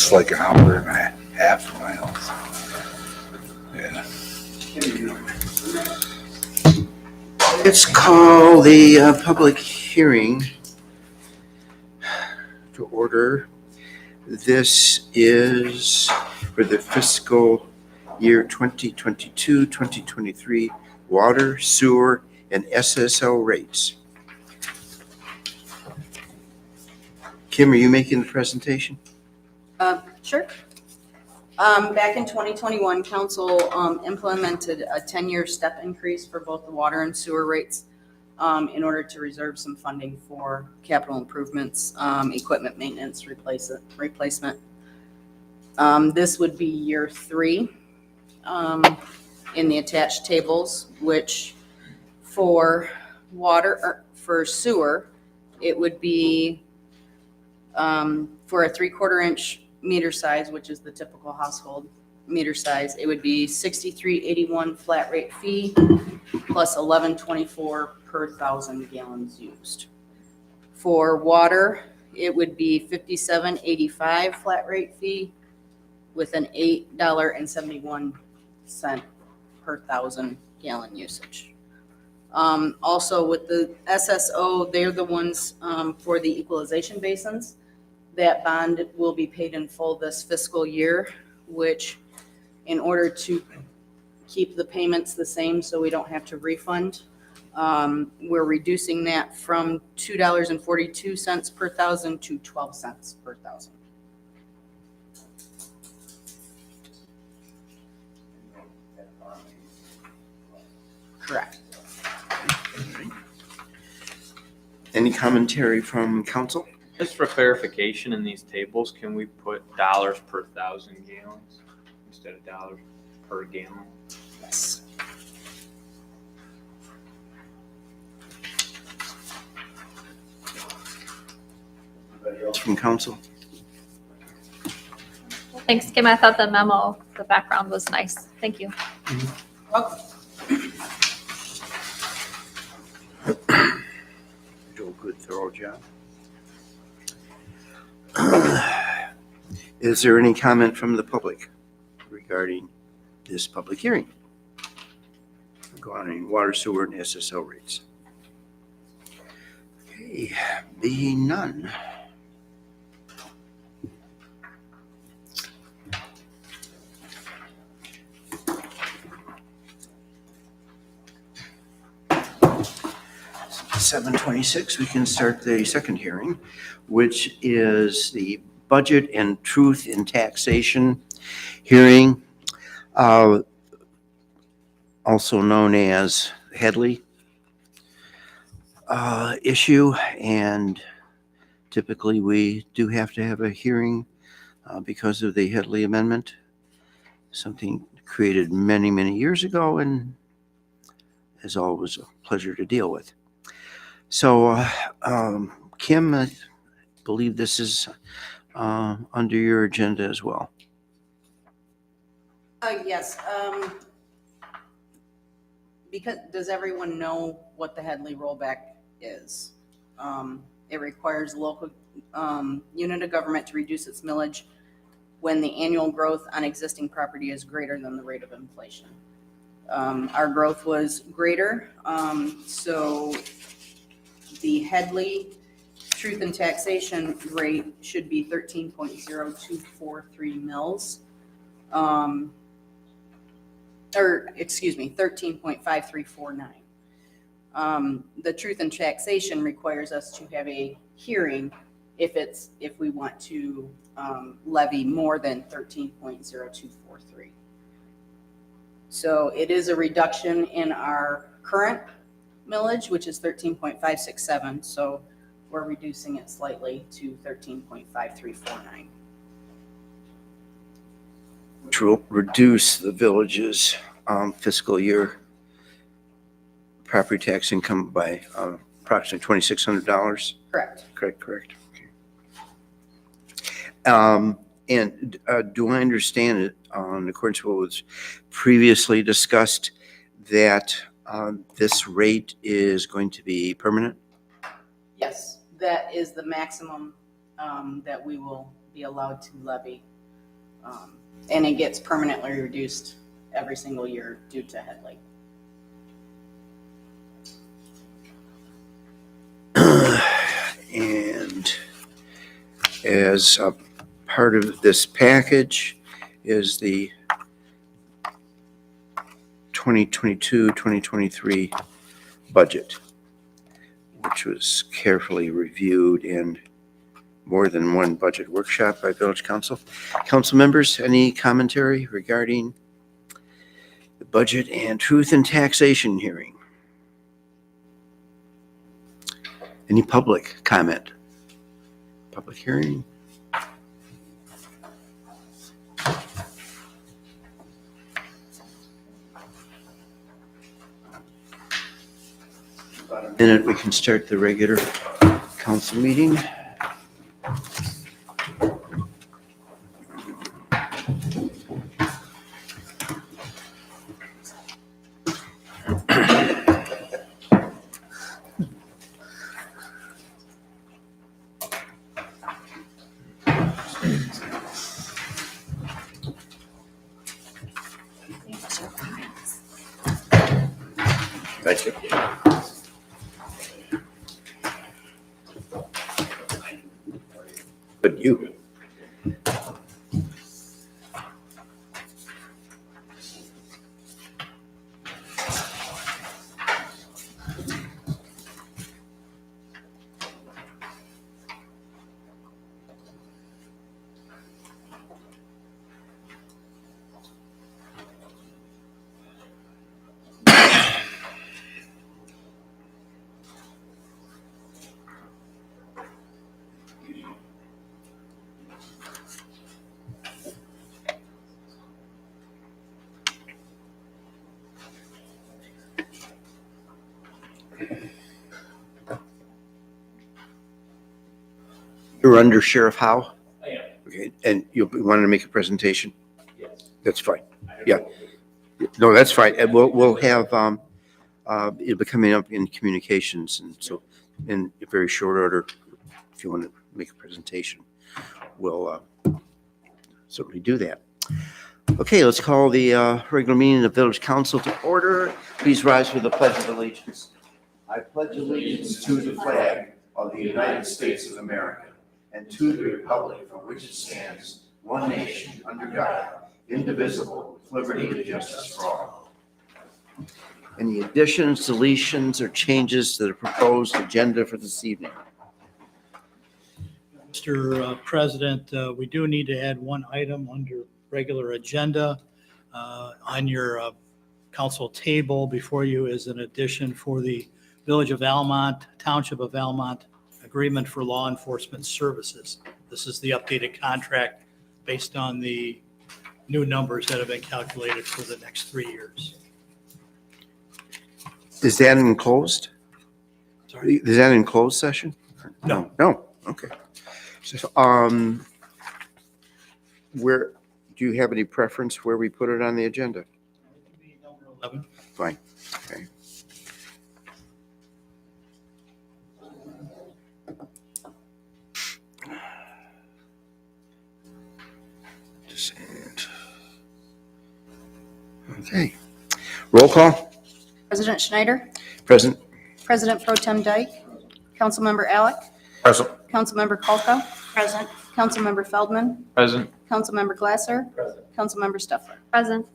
It's like an hour and a half from my house. Yeah. Let's call the public hearing to order. This is for the fiscal year 2022-2023 water, sewer, and SSO rates. Kim, are you making the presentation? Sure. Back in 2021, council implemented a 10-year step increase for both the water and sewer rates in order to reserve some funding for capital improvements, equipment maintenance, replacement. This would be year 3 in the attached tables, which for water or for sewer, it would be for a 3/4 inch meter size, which is the typical household meter size, it would be $63.81 flat rate fee plus $11.24 per 1,000 gallons used. For water, it would be $57.85 flat rate fee with an $8.71 per 1,000 gallon usage. Also with the SSO, they're the ones for the equalization basins. That bond will be paid in full this fiscal year, which in order to keep the payments the same so we don't have to refund, we're reducing that from $2.42 per 1,000 to 12 cents per 1,000. Correct. Any commentary from council? Just for clarification, in these tables, can we put dollars per 1,000 gallons instead of dollars per gallon? Yes. From council? Thanks, Kim. I thought the memo, the background was nice. Thank you. Welcome. Do a good thorough job. Is there any comment from the public regarding this public hearing regarding water, sewer, and SSO rates? Okay, being none. It's 7:26, we can start the second hearing, which is the Budget and Truth in Taxation hearing, also known as Headley issue. And typically we do have to have a hearing because of the Headley Amendment, something created many, many years ago and is always a pleasure to deal with. So, Kim, I believe this is under your agenda as well. Yes. Because does everyone know what the Headley rollback is? It requires local unit of government to reduce its millage when the annual growth on existing property is greater than the rate of inflation. Our growth was greater, so the Headley truth and taxation rate should be 13.0243 mils. Or excuse me, 13.5349. The truth and taxation requires us to have a hearing if we want to levy more than 13.0243. So it is a reduction in our current millage, which is 13.567. So we're reducing it slightly to 13.5349. Which will reduce the village's fiscal year property tax income by approximately $2,600. Correct. Correct. Okay. And do I understand it, in accordance with what was previously discussed, that this rate is going to be permanent? Yes, that is the maximum that we will be allowed to levy And it gets permanently reduced every single year due to headlight. And as a part of this package is the 2022-2023 budget, which was carefully reviewed in more than one budget workshop by Village Council. Council members, any commentary regarding the budget and truth and taxation hearing? Any public comment? Public hearing? About a minute, we can start the regular council meeting. Thank you. But you. You're under Sheriff Howe? I am, Okay, and you wanted to make a presentation? yes. That's fine. I don't Yeah. know. No, that's fine. And we'll have, it'll be coming up in communications, and so in very short order, if you want to make a presentation, we'll certainly do that. Okay, let's call the regular meeting of Village Council to order. Please rise for the Pledge of Allegiance. I pledge allegiance to the flag of the United States of America and to the republic for which it stands, one nation, under God, indivisible, with liberty and justice for all. Any additions, deletions, or changes to the proposed agenda for this evening? Mr. President, we do need to add one item under regular agenda. On your council table before you is an addition for the Village of Almont, Township of Almont Agreement for Law Enforcement Services. This is the updated contract based on the new numbers that have been calculated for the next 3 years. Is that in closed? Sorry. Is that in closed session? No. No, okay. So, where, do you have any preference where we put it on the agenda? Number 11. Fine, okay. Okay. Roll call, President Schneider, present. President Pro Tem Dyke, Councilmember Alec, Present. Councilmember Kolka. Present. Councilmember Feldman, Present. Councilmember Glasser, Present. Councilmember Steffler. Present.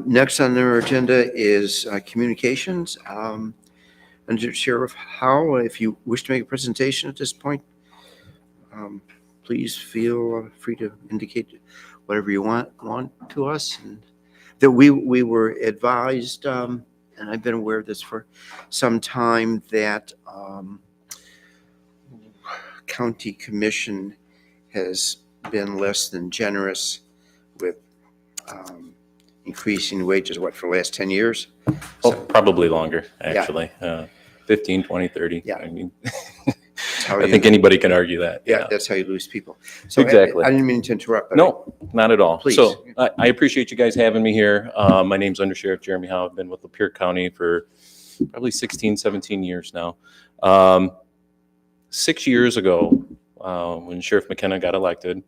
Next on our agenda is communications. Under Sheriff Howe, if you wish to make a presentation at this point, please feel free to indicate whatever you want to us. And that we were advised, and I've been aware of this for some time, that county commission has been less than generous with increasing wages, for the last 10 years? Oh, probably longer, actually. 15, 20, 30. Yeah. I mean, That's how I you- think anybody can argue that. Yeah, that's how you lose people. So Exactly. I didn't mean to interrupt. But No, not at all. Please. So I appreciate you guys having me here. My name's Under Sheriff Jeremy Howe. I've been with Lapeer County for probably 16, 17 years now. 6 years ago, when Sheriff McKenna got elected,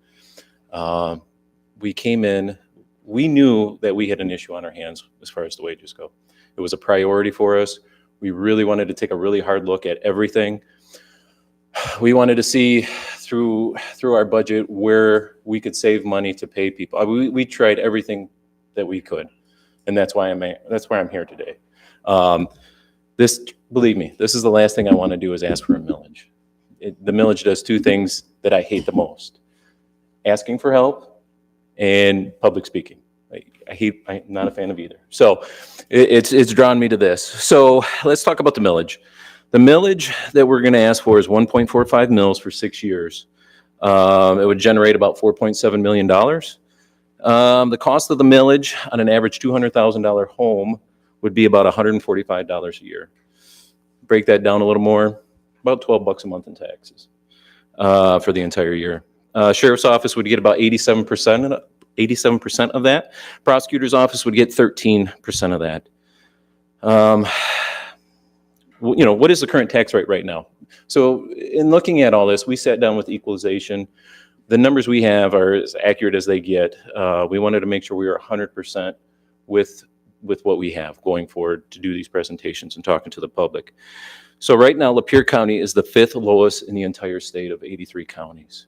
we came in, we knew that we had an issue on our hands as far as the wages go. It was a priority for us. We really wanted to take a really hard look at everything. We wanted to see through our budget where we could save money to pay people. We tried everything that we could, and that's why I'm here today. Believe me, this is the last thing I want to do is ask for a millage. The millage does two things that I hate the most: asking for help and public speaking. I'm not a fan of either. So it's drawn me to this. So let's talk about the millage. The millage that we're going to ask for is 1.45 mils for 6 years. It would generate about $4.7 million. The cost of the millage on an average $200,000 home would be about $145 a year. Break that down a little more, about $12 a month in taxes for the entire year. Sheriff's office would get about 87% of that. Prosecutor's office would get 13% of that. What is the current tax rate right now? So in looking at all this, we sat down with equalization. The numbers we have are as accurate as they get. We wanted to make sure we were 100% with what we have going forward to do these presentations and talking to the public. So right now, Lapeer County is the 5th lowest in the entire state of 83 counties.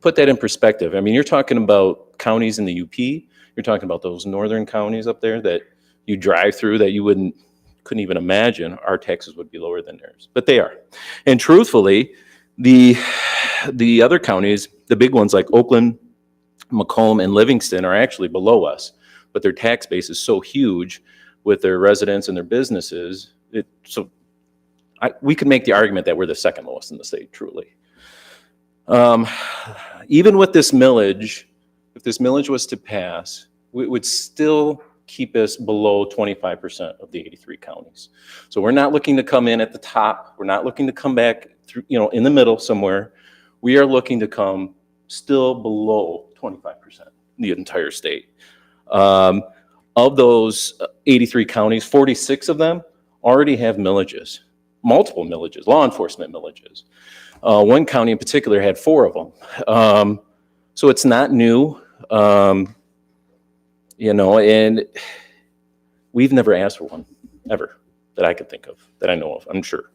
Put that in perspective. I mean, you're talking about counties in the UP. You're talking about those northern counties up there that you drive through that you couldn't even imagine our taxes would be lower than theirs, but they are. And truthfully, the other counties, the big ones like Oakland, Macomb, and Livingston are actually below us, but their tax base is so huge with their residents and their businesses. We could make the argument that we're the second lowest in the state, truly. Even with this millage, if this millage was to pass, it would still keep us below 25% of the 83 counties. So we're not looking to come in at the top. We're not looking to come back through, in the middle somewhere. We are looking to come still below 25% in the entire state. Of those 83 counties, 46 of them already have millages, multiple millages, law enforcement millages. One county in particular had 4 of them. So it's not new. And we've never asked for one, ever, that I could think of, that I know of, I'm sure.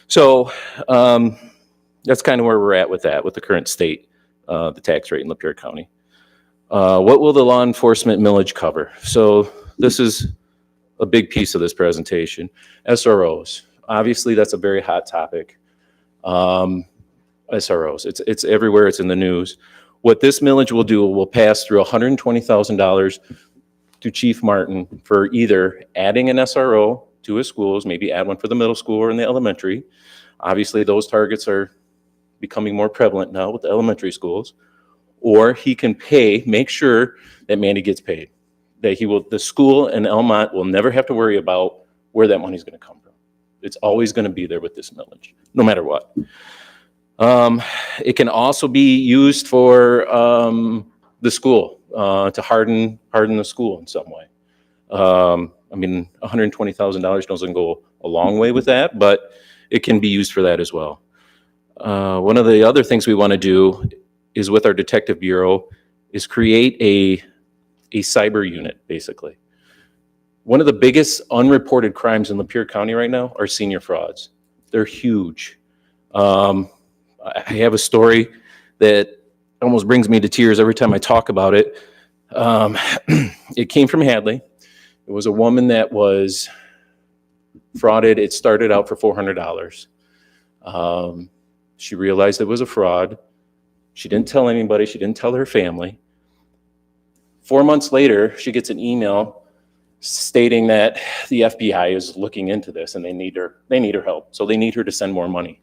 So that's kind of where we're at with that, with the current state, the tax rate in Lapeer County. What will the law enforcement millage cover? So this is a big piece of this presentation. SROs. Obviously, that's a very hot topic. SROs, it's everywhere, it's in the news. What this millage will do, will pass through $120,000 to Chief Martin for either adding an SRO to his schools, maybe add one for the middle school or in the elementary. Obviously, those targets are becoming more prevalent now with the elementary schools. Or he can make sure that Mandy gets paid. That the school and Elmont will never have to worry about where that money's going to come from. It's always going to be there with this millage, no matter what. It can also be used for the school to harden the school in some way. $120,000 doesn't go a long way with that, but it can be used for that as well. One of the other things we want to do is with our detective bureau is create a cyber unit, basically. One of the biggest unreported crimes in Lapeer County right now are senior frauds. They're huge. I have a story that almost brings me to tears every time I talk about it. It came from Hadley. It was a woman that was frauded. It started out for $400. She realized it was a fraud. She didn't tell anybody. She didn't tell her family. 4 months later, she gets an email stating that the FBI is looking into this and they need her help. So they need her to send more money.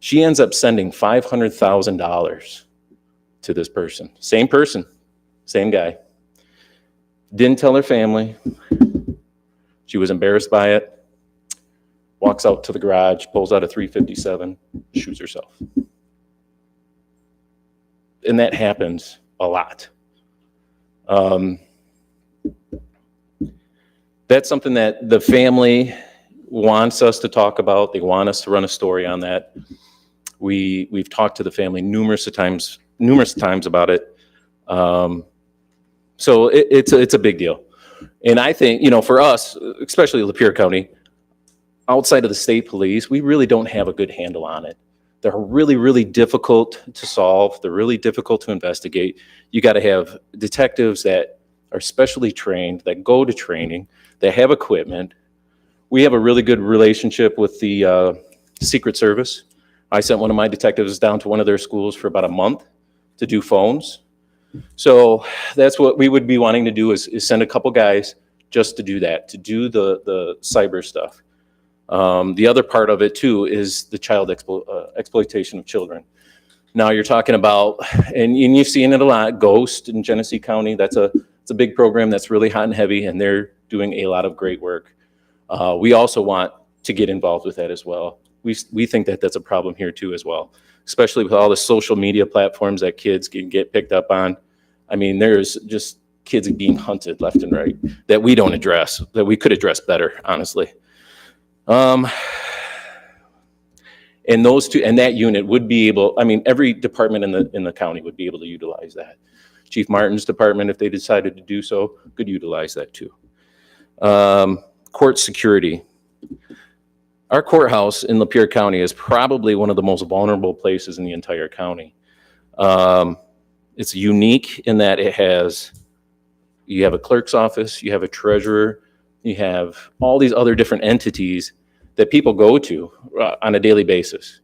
She ends up sending $500,000 to this person. Same person, same guy. Didn't tell her family. She was embarrassed by it. Walks out to the garage, pulls out a .357, shoots herself. And that happens a lot. That's something that the family wants us to talk about. They want us to run a story on that. We've talked to the family numerous times about it. So it's a big deal. And I think, for us, especially Lapeer County, outside of the state police, we really don't have a good handle on it. They're really, really difficult to solve. They're really difficult to investigate. You got to have detectives that are specially trained, that go to training, that have equipment. We have a really good relationship with the Secret Service. I sent one of my detectives down to one of their schools for about a month to do phones. So that's what we would be wanting to do is send a couple guys just to do that, to do the cyber stuff. The other part of it too is the child exploitation of children. Now you're talking about, and you've seen it a lot, GHOST in Genesee County. It's a big program that's really hot and heavy, and they're doing a lot of great work. We also want to get involved with that as well. We think that that's a problem here too as well, especially with all the social media platforms that kids can get picked up on. I mean, there's just kids being hunted left and right that we don't address, that we could address better, honestly. And those two, and that unit would be able, every department in the county would be able to utilize that. Chief Martin's department, if they decided to do so, could utilize that too. Court security. Our courthouse in Lapeer County is probably one of the most vulnerable places in the entire county. It's unique in that you have a clerk's office, you have a treasurer, you have all these other different entities that people go to on a daily basis.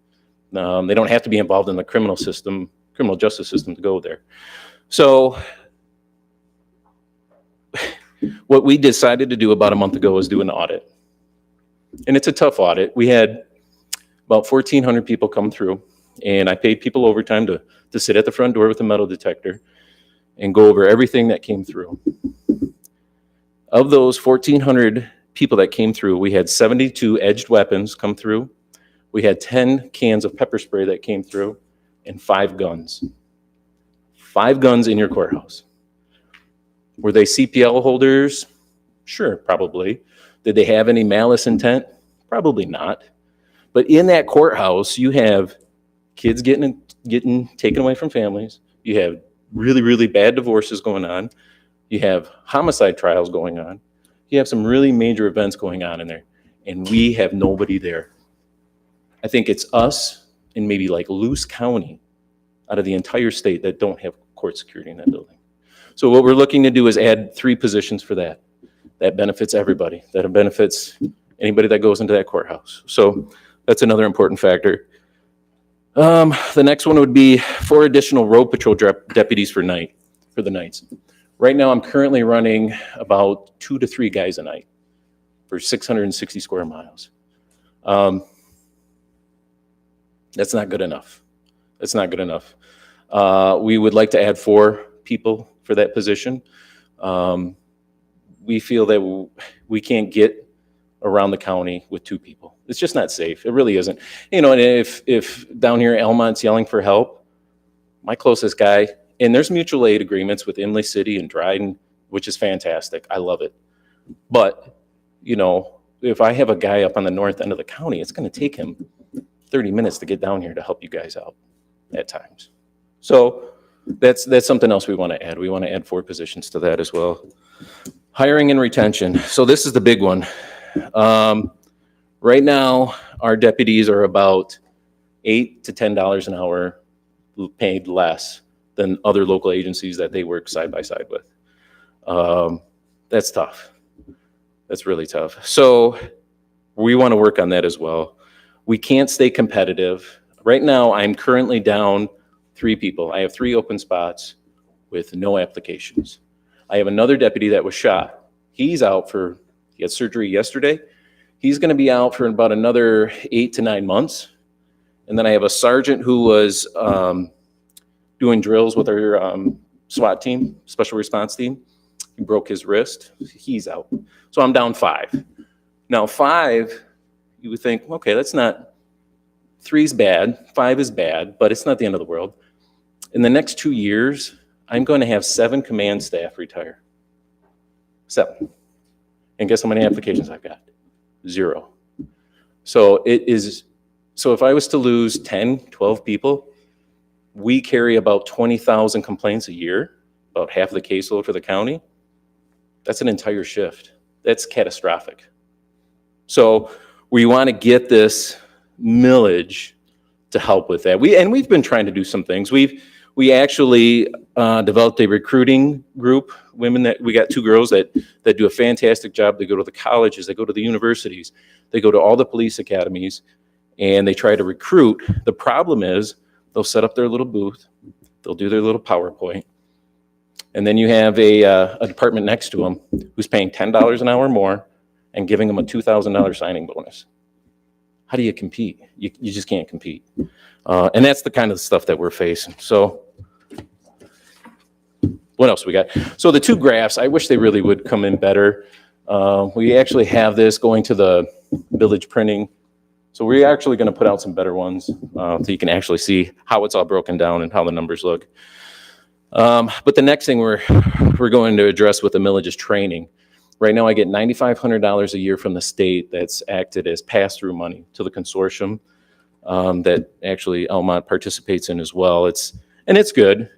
They don't have to be involved in the criminal justice system to go there. So what we decided to do about a month ago was do an audit. And it's a tough audit. We had about 1,400 people come through, and I paid people overtime to sit at the front door with a metal detector and go over everything that came through. Of those 1,400 people that came through, we had 72 edged weapons come through. We had 10 cans of pepper spray that came through, and 5 guns. 5 guns in your courthouse. Were they CPL holders? Sure, probably. Did they have any malice intent? Probably not. But in that courthouse, you have kids getting taken away from families. You have really, really bad divorces going on. You have homicide trials going on. You have some really major events going on in there. And we have nobody there. I think it's us and maybe like Luce County out of the entire state that don't have court security in that building. So what we're looking to do is add 3 positions for that. That benefits everybody. That benefits anybody that goes into that courthouse. So that's another important factor. The next one would be 4 additional road patrol deputies for the nights. Right now, I'm currently running about 2 to 3 guys a night for 660 square miles. That's not good enough. That's not good enough. We would like to add 4 people for that position. We feel that we can't get around the county with 2 people. It's just not safe. It really isn't. And if down here Elmont's yelling for help, my closest guy, and there's mutual aid agreements with Imlay City and Dryden, which is fantastic. I love it. But, if I have a guy up on the north end of the county, it's going to take him 30 minutes to get down here to help you guys out at times. So that's something else we want to add. We want to add 4 positions to that as well. Hiring and retention. So this is the big one. Right now, our deputies are about $8 to $10 an hour paid less than other local agencies that they work side by side with. That's tough. That's really tough. So we want to work on that as well. We can't stay competitive. Right now, I'm currently down 3 people. I have 3 open spots with no applications. I have another deputy that was shot. He had surgery yesterday. He's going to be out for about another 8 to 9 months. And then I have a sergeant who was doing drills with our SWAT team, special response team. He broke his wrist. He's out. So I'm down 5. Now 5, you would think, okay, that's not, 3's bad, 5 is bad, but it's not the end of the world. In the next 2 years, I'm going to have 7 command staff retire. 7. And guess how many applications I've got? 0. So it is So if I was to lose 10, 12 people, we carry about 20,000 complaints a year, about half of the caseload for the county. That's an entire shift. That's catastrophic. So we want to get this millage to help with that. We've been trying to do some things. We actually developed a recruiting group, we got 2 girls that do a fantastic job. They go to the colleges, they go to the universities, they go to all the police academies, and they try to recruit. The problem is they'll set up their little booth, they'll do their little PowerPoint, and then you have a department next to them who's paying $10 an hour more and giving them a $2,000 signing bonus. How do you compete? You just can't compete. And that's the kind of stuff that we're facing. So what else we got? So the 2 graphs, I wish they really would come in better. We actually have this going to the village printing. So we're actually going to put out some better ones so you can actually see how it's all broken down and how the numbers look. But the next thing we're going to address with the millage is training. Right now I get $9,500 a year from the state that's acted as pass-through money to the consortium that actually Elmont participates in as well. It's good.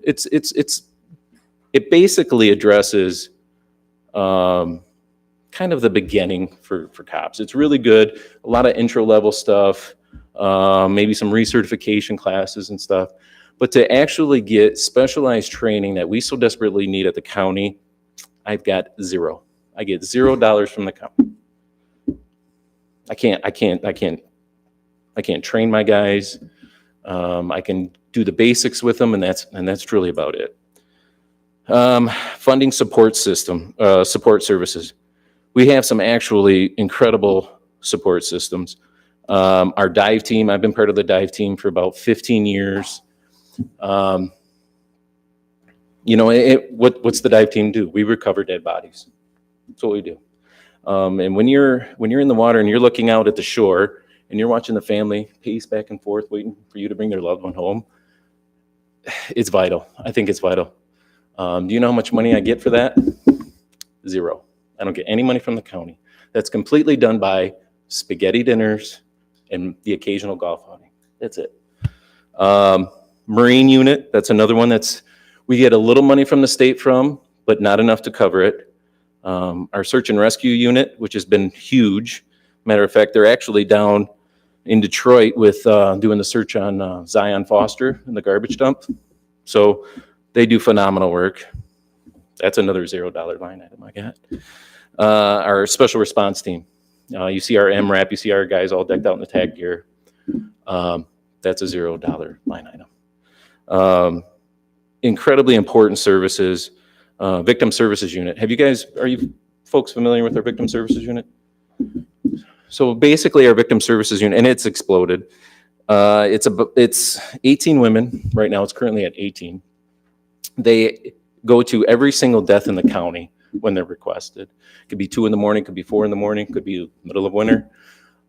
It basically addresses kind of the beginning for cops. It's really good. A lot of intro level stuff, maybe some recertification classes and stuff. But to actually get specialized training that we so desperately need at the county, I've got 0. I get $0 from the county. I can't train my guys. I can do the basics with them, and that's truly about it. Funding support services. We have some actually incredible support systems. Our dive team, I've been part of the dive team for about 15 years. What's the dive team do? We recover dead bodies. That's what we do. And when you're in the water and you're looking out at the shore and you're watching the family pace back and forth, waiting for you to bring their loved one home, it's vital. I think it's vital. Do you know how much money I get for that? 0. I don't get any money from the county. That's completely done by spaghetti dinners and the occasional golf outing. That's it. Marine unit, that's another one we get a little money from the state from, but not enough to cover it. Our search and rescue unit, which has been huge. Matter of fact, they're actually down in Detroit with doing the search on Zion Foster in the garbage dump. So they do phenomenal work. That's another $0 line item I got. Our special response team. You see our MRAP, you see our guys all decked out in the tag gear. That's a $0 line item. Incredibly important services. Victim services unit. Are you folks familiar with our victim services unit? So basically our victim services unit, and it's exploded. It's 18 women. Right now it's currently at 18. They go to every single death in the county when they're requested. It could be 2 a.m, could be 4 a.m, could be middle of winter.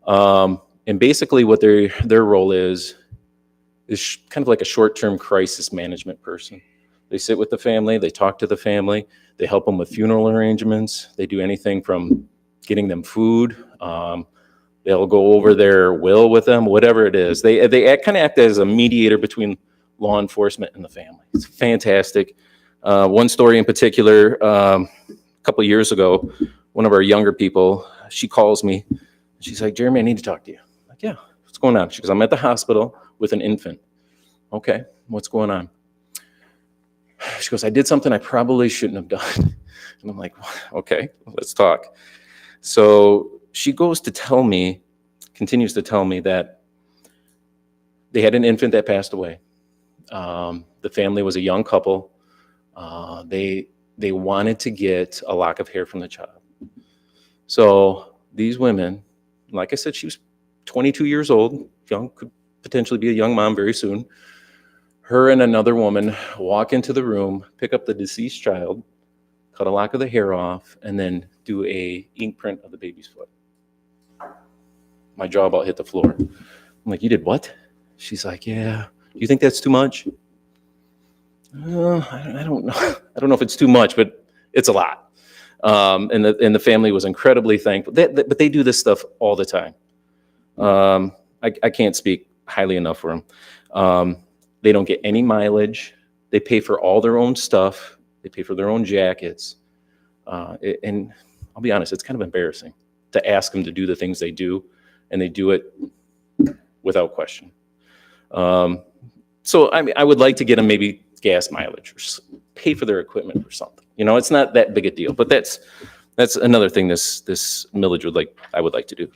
And basically what their role is kind of like a short-term crisis management person. They sit with the family, they talk to the family, they help them with funeral arrangements, they do anything from getting them food, they'll go over their will with them, whatever it is. They kind of act as a mediator between law enforcement and the family. It's fantastic. One story in particular, a couple of years ago, one of our younger people, she calls me, she's like, Jeremy, I need to talk to you. I'm like, yeah, what's going on? She goes, I'm at the hospital with an infant. Okay, what's going on? She goes, I did something I probably shouldn't have done. And I'm like, okay, let's talk. So she continues to tell me that they had an infant that passed away. The family was a young couple. They wanted to get a lock of hair from the child. So these women, like I said, she was 22 years old, young, could potentially be a young mom very soon. Her and another woman walk into the room, pick up the deceased child, cut a lock of the hair off, and then do a ink print of the baby's foot. My jaw about hit the floor. I'm like, you did what? She's like, yeah. Do you think that's too much? I don't know. I don't know if it's too much, but it's a lot. And the family was incredibly thankful. But they do this stuff all the time. I can't speak highly enough for them. They don't get any mileage. They pay for all their own stuff. They pay for their own jackets. And I'll be honest, it's kind of embarrassing to ask them to do the things they do, and they do it without question. So I mean, I would like to get them maybe gas mileage or pay for their equipment or something. You know, it's not that big a deal, but that's another thing this millage I would like to do.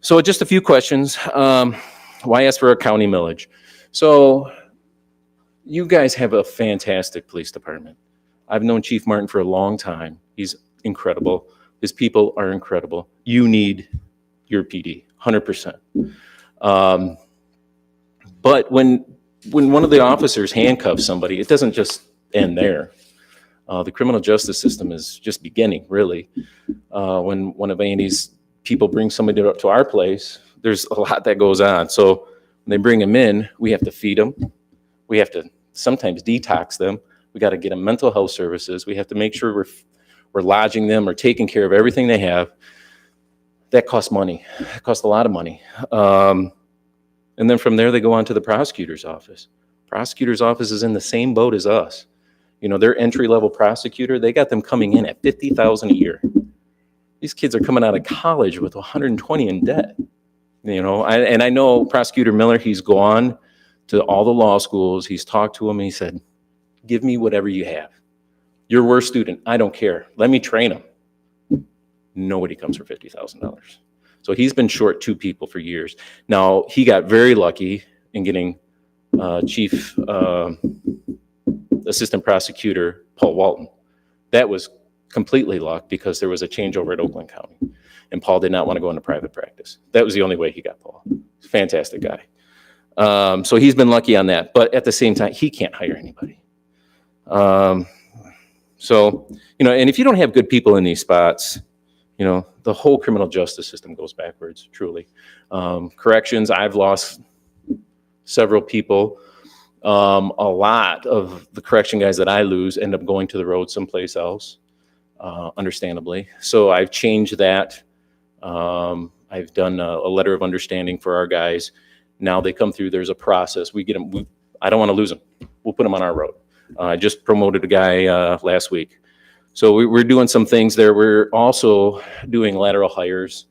So just a few questions. Why ask for a county millage? So you guys have a fantastic police department. I've known Chief Martin for a long time. He's incredible. His people are incredible. You need your PD, 100%. But when one of the officers handcuffs somebody, it doesn't just end there. The criminal justice system is just beginning, really. When one of Andy's people brings somebody to our place, there's a lot that goes on. So when they bring them in, we have to feed them. We have to sometimes detox them. We got to get them mental health services. We have to make sure we're lodging them or taking care of everything they have. That costs money. It costs a lot of money. And then from there, they go on to the prosecutor's office. Prosecutor's office is in the same boat as us. You know, their entry-level prosecutor, they got them coming in at $50,000 a year. These kids are coming out of college with 120 in debt. You know, and I know Prosecutor Miller, he's gone to all the law schools. He's talked to them and he said, give me whatever you have. Your worst student, I don't care. Let me train them. Nobody comes for $50,000. So he's been short 2 people for years. Now, he got very lucky in getting Chief Assistant Prosecutor Paul Walton. That was completely luck because there was a changeover at Oakland County. And Paul did not want to go into private practice. That was the only way he got Paul. Fantastic guy. So he's been lucky on that. But at the same time, he can't hire anybody. So, you know, and if you don't have good people in these spots, you know, the whole criminal justice system goes backwards, truly. Corrections, I've lost several people. A lot of the correction guys that I lose end up going to the road someplace else, understandably. So I've changed that. I've done a letter of understanding for our guys. Now they come through, there's a process. We get them, I don't want to lose them. We'll put them on our road. I just promoted a guy last week. So we're doing some things there. We're also doing lateral hires,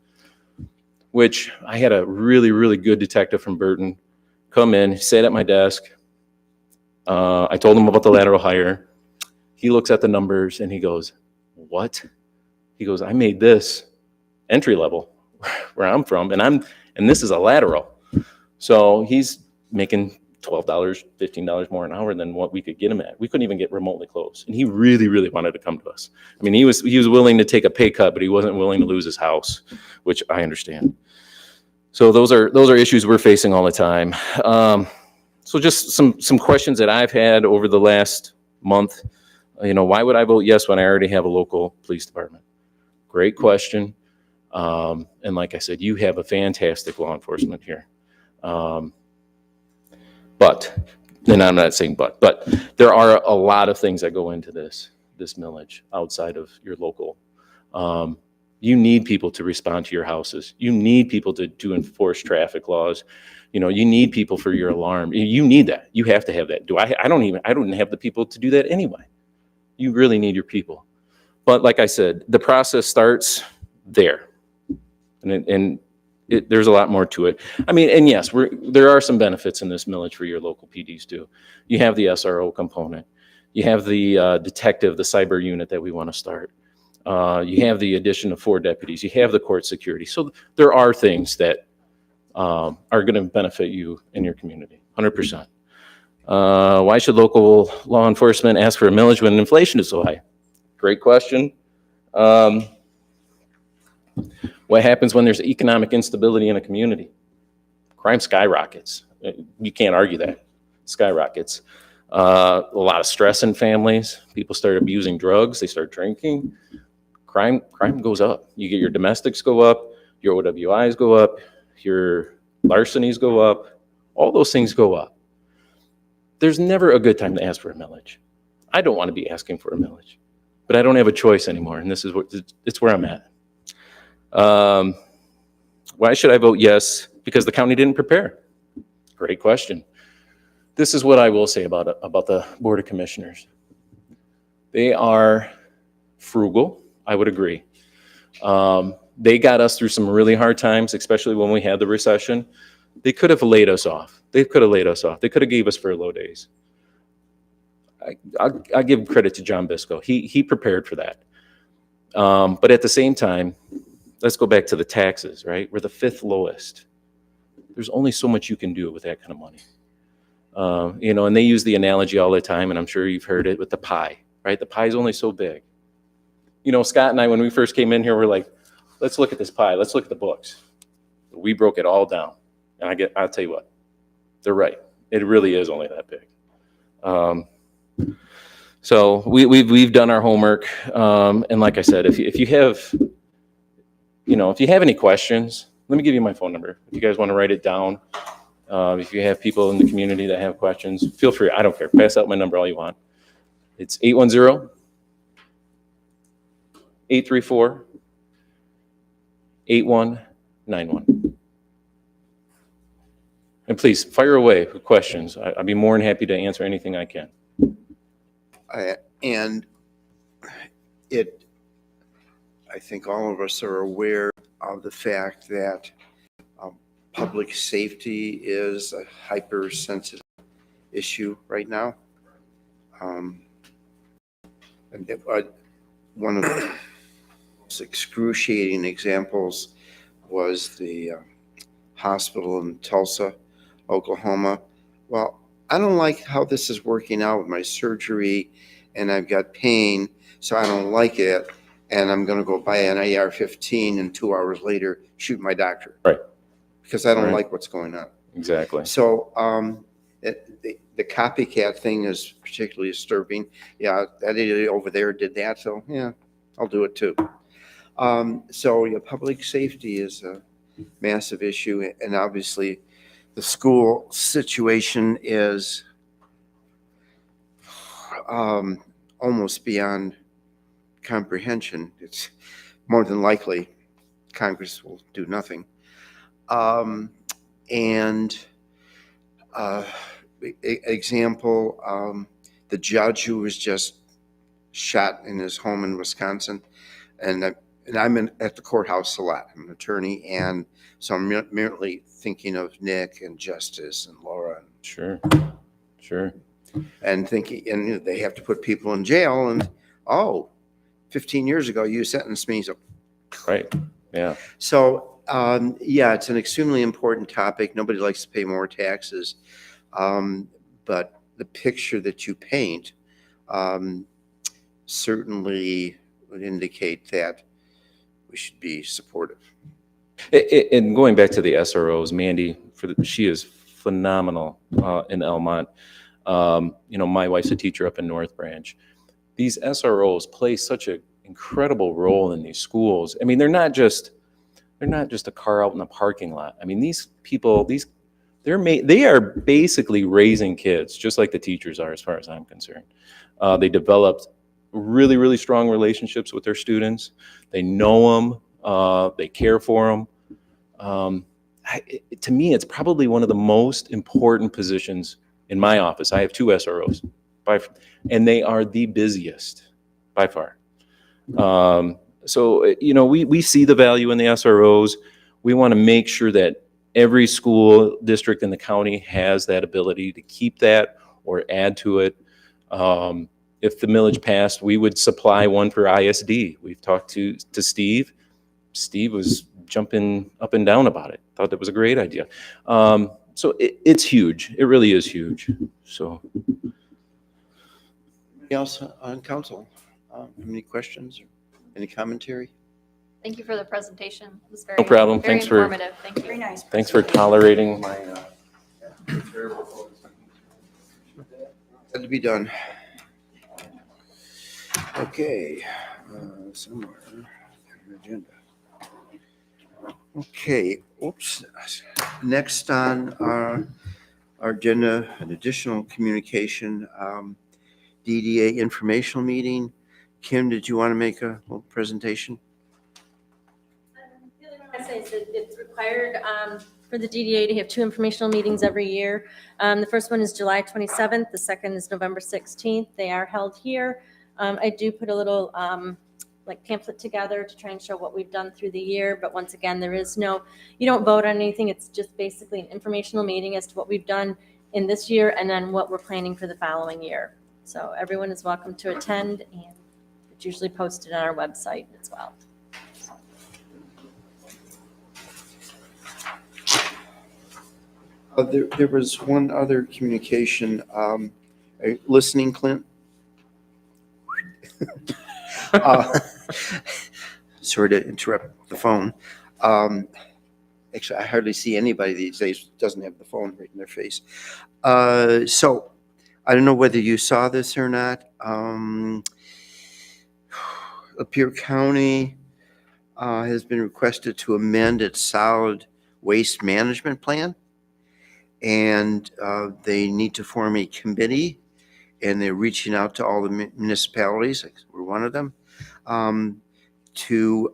which I had a really, really good detective from Burton come in, sat at my desk. I told him about the lateral hire. He looks at the numbers and he goes, what? He goes, I made this entry level where I'm from, and this is a lateral. So he's making $12, $15 more an hour than what we could get him at. We couldn't even get remotely close. And he really, really wanted to come to us. I mean, he was willing to take a pay cut, but he wasn't willing to lose his house, which I understand. So those are issues we're facing all the time. So just some questions that I've had over the last month. You know, why would I vote yes when I already have a local police department? Great question. And like I said, you have a fantastic law enforcement here. But, and I'm not saying but there are a lot of things that go into this millage outside of your local. You need people to respond to your houses. You need people to enforce traffic laws. You know, you need people for your alarm. You need that. You have to have that. I don't have the people to do that anyway. You really need your people. But like I said, the process starts there. And there's a lot more to it. I mean, and yes, there are some benefits in this millage for your local PDs too. You have the SRO component. You have the detective, the cyber unit that we want to start. You have the addition of 4 deputies. You have the court security. So there are things that are going to benefit you in your community, 100%. Why should local law enforcement ask for a millage when inflation is so high? Great question. What happens when there's economic instability in a community? Crime skyrockets. You can't argue that. Skyrockets. A lot of stress in families. People start abusing drugs. They start drinking. Crime goes up. You get your domestics go up. Your OWIs go up. Your larcenies go up. All those things go up. There's never a good time to ask for a millage. I don't want to be asking for a millage, but I don't have a choice anymore, and it's where I'm at. Why should I vote yes? because the county didn't prepare? Great question. This is what I will say about the Board of Commissioners. They are frugal, I would agree. They got us through some really hard times, especially when we had the recession. They could have laid us off. They could have gave us furlough days. I give credit to John Bisco. He prepared for that. But at the same time, let's go back to the taxes, right? We're the 5th lowest. There's only so much you can do with that kind of money. And they use the analogy all the time, and I'm sure you've heard it with the pie, right? The pie is only so big. Scott and I, when we first came in here, we're like, let's look at this pie. Let's look at the books. We broke it all down. And I'll tell you what, they're right. It really is only that big. So we've done our homework. And like I said, if you have any questions, let me give you my phone number. If you guys want to write it down, if you have people in the community that have questions, feel free. I don't care. Pass out my number all you want. It's 810-834-8191. And please fire away with questions. I'd be more than happy to answer anything I can. I think all of us are aware of the fact that public safety is a hypersensitive issue right now. One of the most excruciating examples was the hospital in Tulsa, Oklahoma. Well, I don't like how this is working out with my surgery, and I've got pain, so I don't like it, and I'm going to go buy an AR-15 and 2 hours later shoot my doctor. Right. Because I don't Right. like what's going on. Exactly. So the copycat thing is particularly disturbing. Yeah, that idiot over there did that, so yeah, I'll do it too. So public safety is a massive issue, and obviously the school situation is almost beyond comprehension. It's more than likely Congress will do nothing. Example, the judge who was just shot in his home in Wisconsin, and I'm at the courthouse a lot. I'm an attorney, and so I'm merely thinking of Nick and Justice and Laura, Sure. and thinking, and they have to put people in jail, and 15 years ago you sentenced me. So, Right. Yeah. So it's an extremely important topic. Nobody likes to pay more taxes, but the picture that you paint certainly would indicate that we should be supportive. And going back to the SROs, Mandy, she is phenomenal in Elmont. My wife's a teacher up in North Branch. These SROs play such an incredible role in these schools. I mean, they're not just a car out in the parking lot. I mean, these people, they are basically raising kids, just like the teachers are, as far as I'm concerned. They developed really, really strong relationships with their students. They know them. They care for them. To me, it's probably one of the most important positions in my office. I have 2 SROs, and they are the busiest by far. So we see the value in the SROs. We want to make sure that every school district in the county has that ability to keep that or add to it. If the millage passed, we would supply one for ISD. We've talked to Steve. Steve was jumping up and down about it. Thought that was a great idea. So it's huge. It really is huge. So. Anybody else on council? Any questions or any commentary? Thank you for the presentation. It was very, No problem. very Thanks for- informative. Thank you. Very nice. Thanks for tolerating my. Had to be done. Okay, somewhere on the agenda. Okay, oops. Next on our agenda, an additional communication, DDA informational meeting. Kim, did you want to make a little presentation? The only thing I say is that it's required for the DDA to have 2 informational meetings every year. The first one is July 27th, the second is November 16th. They are held here. I do put a little like pamphlet together to try and show what we've done through the year, but once again, you don't vote on anything. It's just basically an informational meeting as to what we've done in this year and then what we're planning for the following year. So everyone is welcome to attend, and it's usually posted on our website as well. There was one other communication, listening, Clint. Sorry to interrupt the phone. Actually, I hardly see anybody these days who doesn't have the phone right in their face. So I don't know whether you saw this or not. Lapeer County has been requested to amend its solid waste management plan. And they need to form a committee, and they're reaching out to all the municipalities, we're one of them, to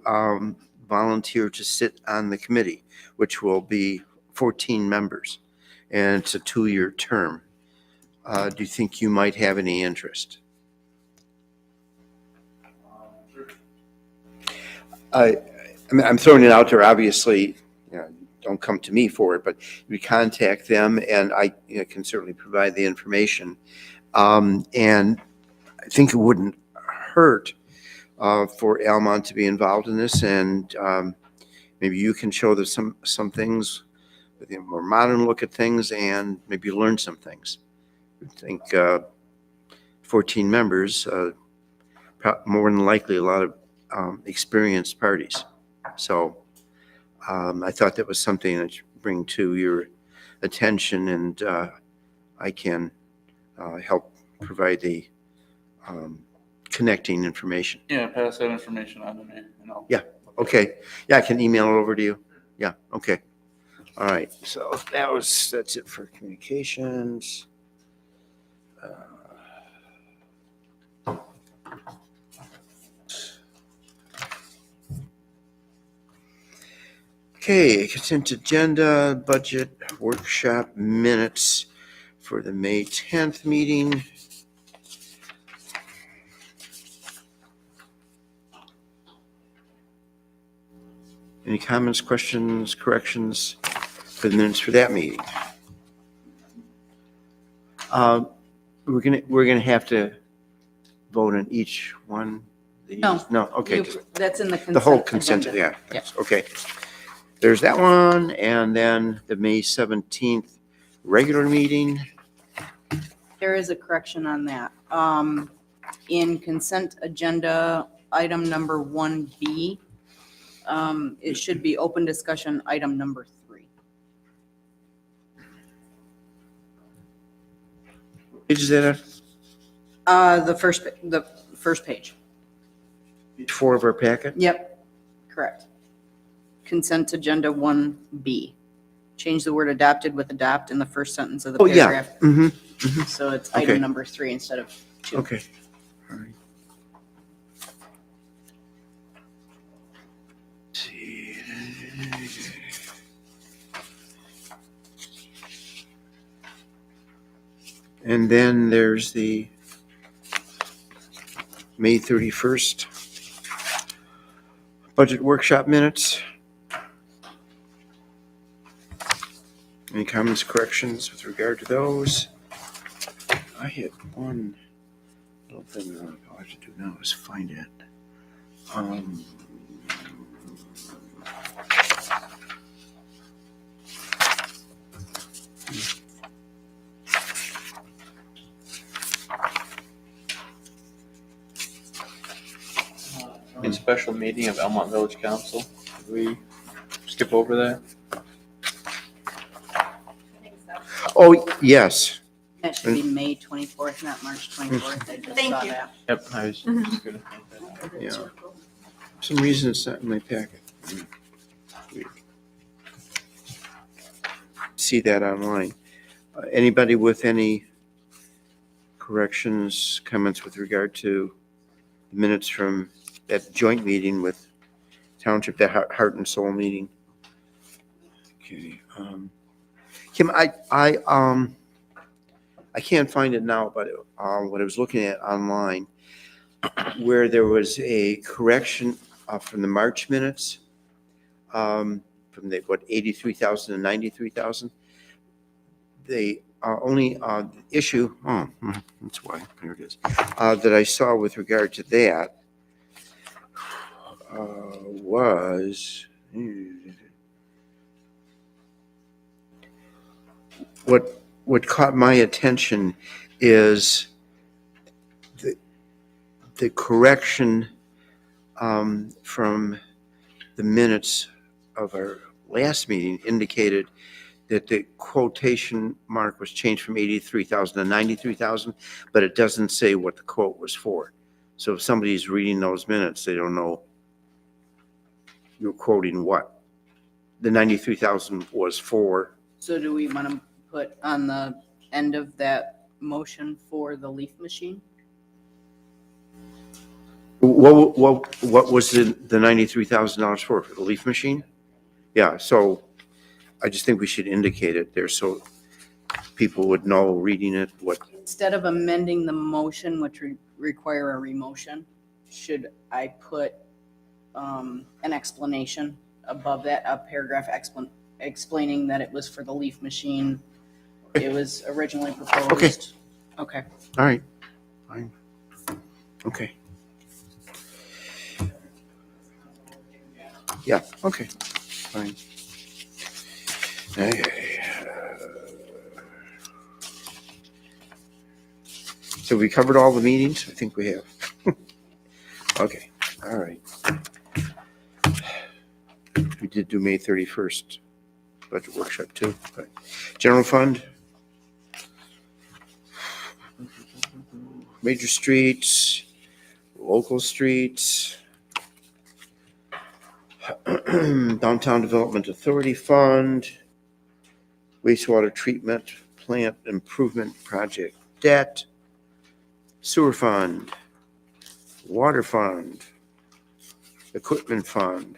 volunteer to sit on the committee, which will be 14 members, and it's a 2-year term. Do you think you might have any interest? I mean, I'm throwing it out there, obviously, you know, don't come to me for it, but you contact them, and I can certainly provide the information. And I think it wouldn't hurt for Almont to be involved in this, and maybe you can show them some things with a more modern look at things, and maybe learn some things. I think 14 members, more than likely a lot of experienced parties. So I thought that was something that you bring to your attention, and I can help provide the connecting information. Yeah, pass that information on to me, and I'll. Yeah. Okay. Yeah, I can email it over to you. Yeah. Okay. All right. So that's it for communications. Okay, consent agenda, budget workshop minutes for the May 10th meeting. Any comments, questions, corrections for the minutes for that meeting? We're gonna have to vote on each one. of these? No. No, okay. That's in the consent. The whole consent, agenda. yeah, thanks. Okay. There's that one, and then the May 17th regular meeting. There is a correction on that. In consent agenda, item number 1B, it should be open discussion, item number 3. Page is that The first page. page 4 of our packet? Yep, correct. Consent agenda 1B. Change the word adopted with adopt in the first sentence of the Oh, yeah. paragraph. Mm-hmm. So it's Okay. item number 3 instead of 2. Okay. All right. Let's see. And then there's the May 31st budget workshop minutes. Any comments, corrections with regard to those? I had one little thing that I'll have to do now is find it. In special meeting of Elmont Village Council, did we skip over that? Oh, yes. That should be May 24th, not March 24th. I just saw that. Yep, I was just gonna think that. Yeah. For some reason, it's not in my packet. Weird. See that online. Anybody with any corrections, comments with regard to the minutes from that joint meeting with Township, that Heart and Soul meeting? Okay. Kim, I can't find it now, but what I was looking at online, where there was a correction from the March minutes, from the, 83,000 and 93,000. The only issue, that's why, here it is, that I saw with regard to that was, what caught my attention is the correction from the minutes of our last meeting indicated that the quotation mark was changed from 83,000 to 93,000, but it doesn't say what the quote was for. So if somebody's reading those minutes, they don't know you're quoting what. The 93,000 was for. So do we want to put on the end of that motion for the leaf machine? What was the $93,000 for the leaf machine? Yeah, so I just think we should indicate it there so people would know reading it what. Instead of amending the motion, which require a remotion, should I put an explanation above that, a paragraph explaining that it was for the leaf machine? It was originally proposed. Okay. All right, fine. Okay. Yeah, okay, fine. So we covered all the meetings? I think we have. Okay, all right. We did do May 31st budget workshop too. But general fund. Major streets, local streets. Downtown Development Authority Fund, wastewater treatment plant improvement project debt, sewer fund, water fund, equipment fund,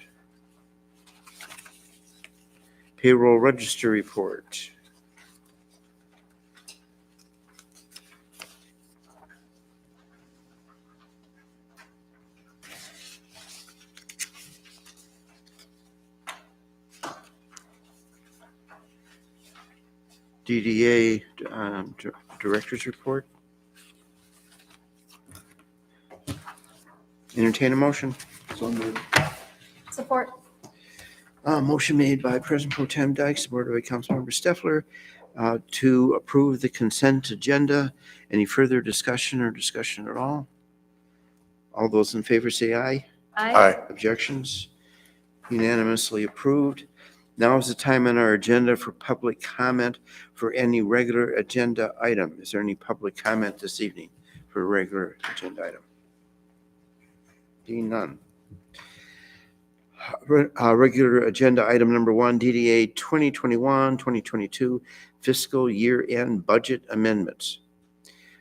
payroll register report. DDA Director's Report. Entertain a motion. So moved. Support. Motion made by President Pro Tem Dykes, supported by Councilmember Steffler, to approve the consent agenda. Any further discussion or discussion at all? All those in favor say aye. Aye. Objections? Unanimously approved. Now is the time on our agenda for public comment for any regular agenda item. Is there any public comment this evening for a regular agenda item? Seeing none. Regular agenda item number 1, DDA 2021-2022 fiscal year-end budget amendments.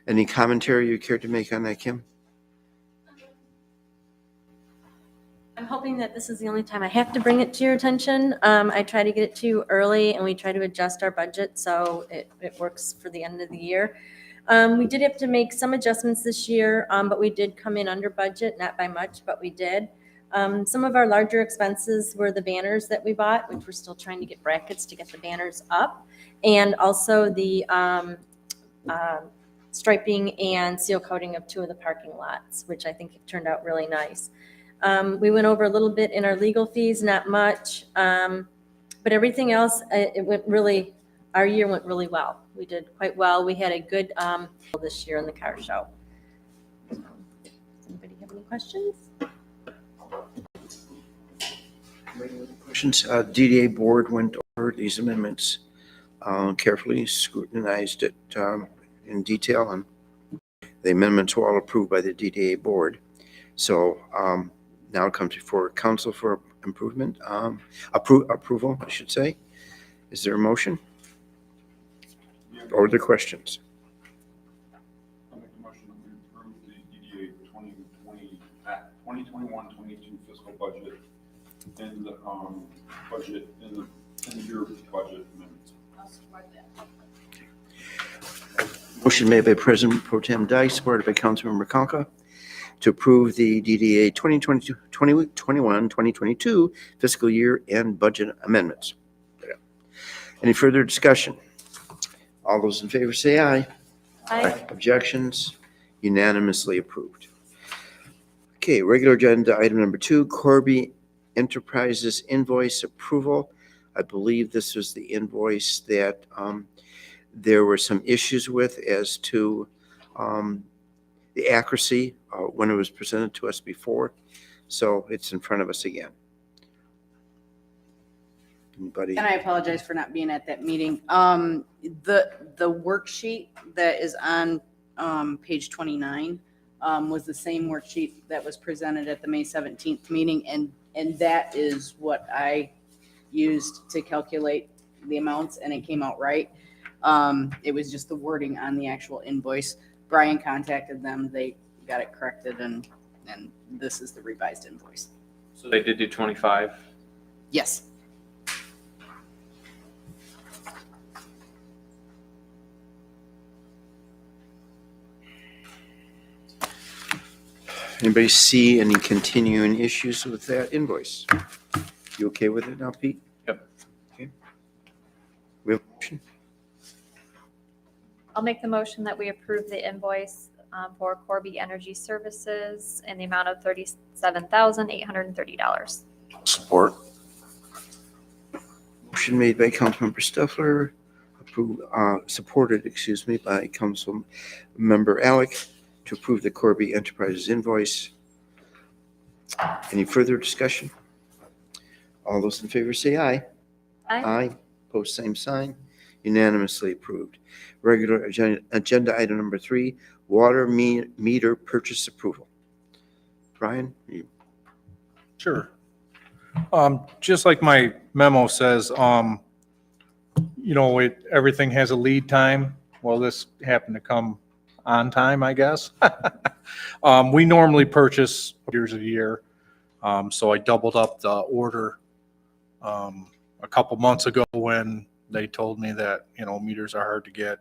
Any commentary you care to make on that, Kim? I'm hoping that this is the only time I have to bring it to your attention. I try to get it to you early, and we try to adjust our budget so it works for the end of the year. We did have to make some adjustments this year, but we did come in under budget, not by much, but we did. Some of our larger expenses were the banners that we bought, which we're still trying to get brackets to get the banners up, and also the striping and seal coating of 2 of the parking lots, which I think have turned out really nice. We went over a little bit in our legal fees, not much, but everything else, our year went really well. We did quite well. We had a good this year in the car show. Does anybody have any questions? Questions? DDA board went over these amendments carefully, scrutinized it in detail, and the amendments were all approved by the DDA board. So now it comes before council for improvement, approval, I should say. Is there a motion? Or the questions? I'll make the motion that we approve the DDA 2021-22 fiscal budget in the budget in the And your budget amendments. Motion made by President Pro Tem Dice, supported by Councilmember Conca, to approve the DDA 2021-2022 fiscal year and budget amendments. Any further discussion? All those in favor say aye. Aye. Objections? Unanimously approved. Okay, regular agenda item number 2, Corby Enterprises invoice approval. I believe this was the invoice that there were some issues with as to the accuracy when it was presented to us before. So it's in front of us again. Anybody? And I apologize for not being at that meeting. The worksheet that is on page 29 was the same worksheet that was presented at the May 17th meeting, and that is what I used to calculate the amounts, and it came out right. It was just the wording on the actual invoice. Brian contacted them, they got it corrected, and this is the revised invoice. So they did do 25. Yes. Anybody see any continuing issues with that invoice? You okay with it now, Pete? Yep. Okay. We have a motion? I'll make the motion that we approve the invoice for Corby Energy Services in the amount of $37,830. Support. Motion made by Councilmember Stuffler, supported by Councilmember Alec to approve the Corby Enterprises invoice. Any further discussion? All those in favor say aye. Aye. Post same sign. Unanimously approved. Regular agenda item number 3, water meter purchase approval. Brian? Sure. Just like my memo says, everything has a lead time. Well, this happened to come on time, I guess. We normally purchase years a year. So I doubled up the order a couple months ago when they told me that, meters are hard to get.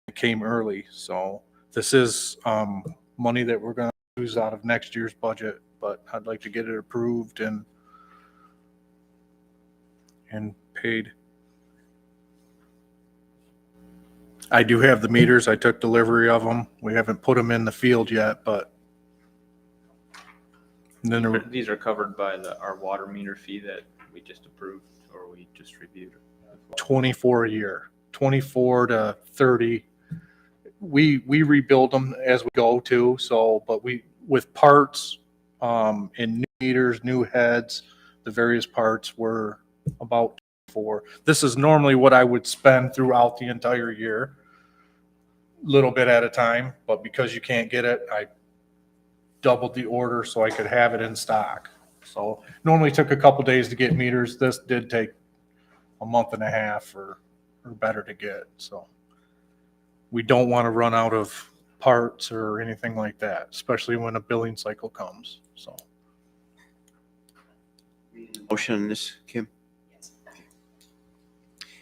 It came early. So this is money that we're going to use out of next year's budget, but I'd like to get it approved and paid. I do have the meters. I took delivery of them. We haven't put them in the field yet, but then These are covered by our water meter fee that we just approved or we just reviewed. 24 a year, 24 to 30. We rebuild them as we go too. So, but with parts and new meters, new heads, the various parts were about 4. This is normally what I would spend throughout the entire year, little bit at a time. But because you can't get it, I doubled the order so I could have it in stock. So normally took a couple days to get meters. This did take a month and a half or better to get. So we don't want to run out of parts or anything like that, especially when a billing cycle comes. So Motion on this, Kim?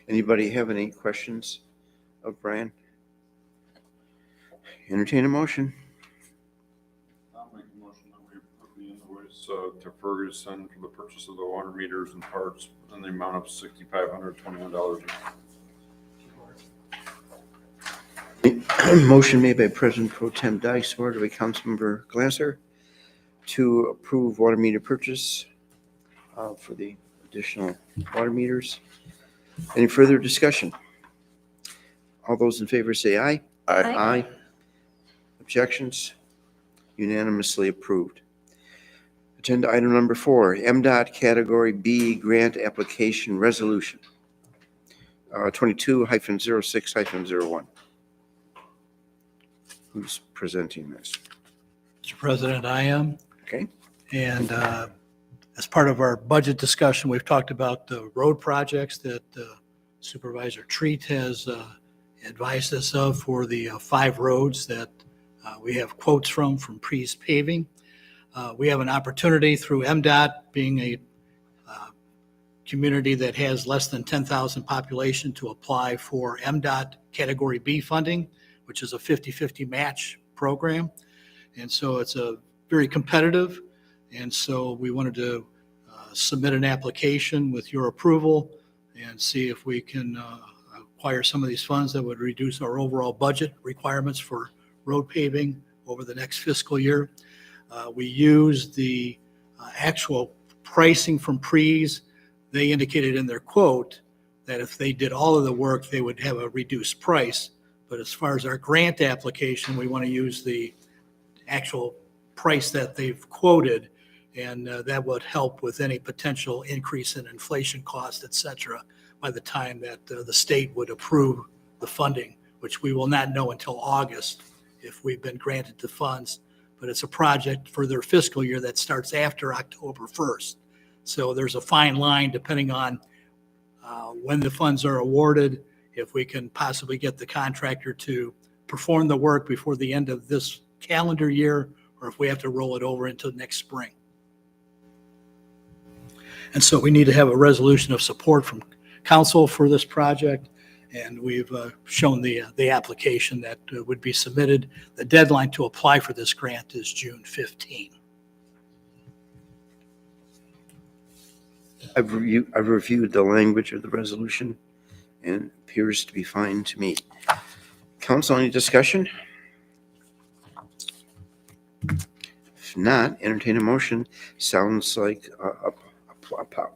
Anybody have any questions of Brian? Entertain a motion. I'll make a motion that we approve the invoice to Ferguson for the purchase of the water meters and parts in the amount of $6,521. Motion made by President Pro Tem Dyke, supported by Councilmember Glasser, to approve water meter purchase for the additional water meters. Any further discussion? All those in favor say aye. Aye. Objections? Unanimously approved. Agenda item number 4, MDOT Category B Grant Application Resolution, 22-06-01. Who's presenting this? Mr. President, I am. Okay. And as part of our budget discussion, we've talked about the road projects that Supervisor Treat has advised us of for the 5 roads that we have quotes from Pre's Paving. We have an opportunity through MDOT being a community that has less than 10,000 population to apply for MDOT Category B funding, which is a 50-50 match program. And so it's a very competitive. And so we wanted to submit an application with your approval and see if we can acquire some of these funds that would reduce our overall budget requirements for road paving over the next fiscal year. We used the actual pricing from Prees. They indicated in their quote that if they did all of the work, they would have a reduced price. But as far as our grant application, we want to use the actual price that they've quoted, and that would help with any potential increase in inflation costs, et cetera, by the time that the state would approve the funding, which we will not know until August if we've been granted the funds. But it's a project for their fiscal year that starts after October 1st. So there's a fine line depending on when the funds are awarded, if we can possibly get the contractor to perform the work before the end of this calendar year, or if we have to roll it over into next spring. And so we need to have a resolution of support from council for this project. And we've shown the application that would be submitted. The deadline to apply for this grant is June 15. I've reviewed the language of the resolution and it appears to be fine to me. Council, any discussion? If not, entertain a motion. Sounds like a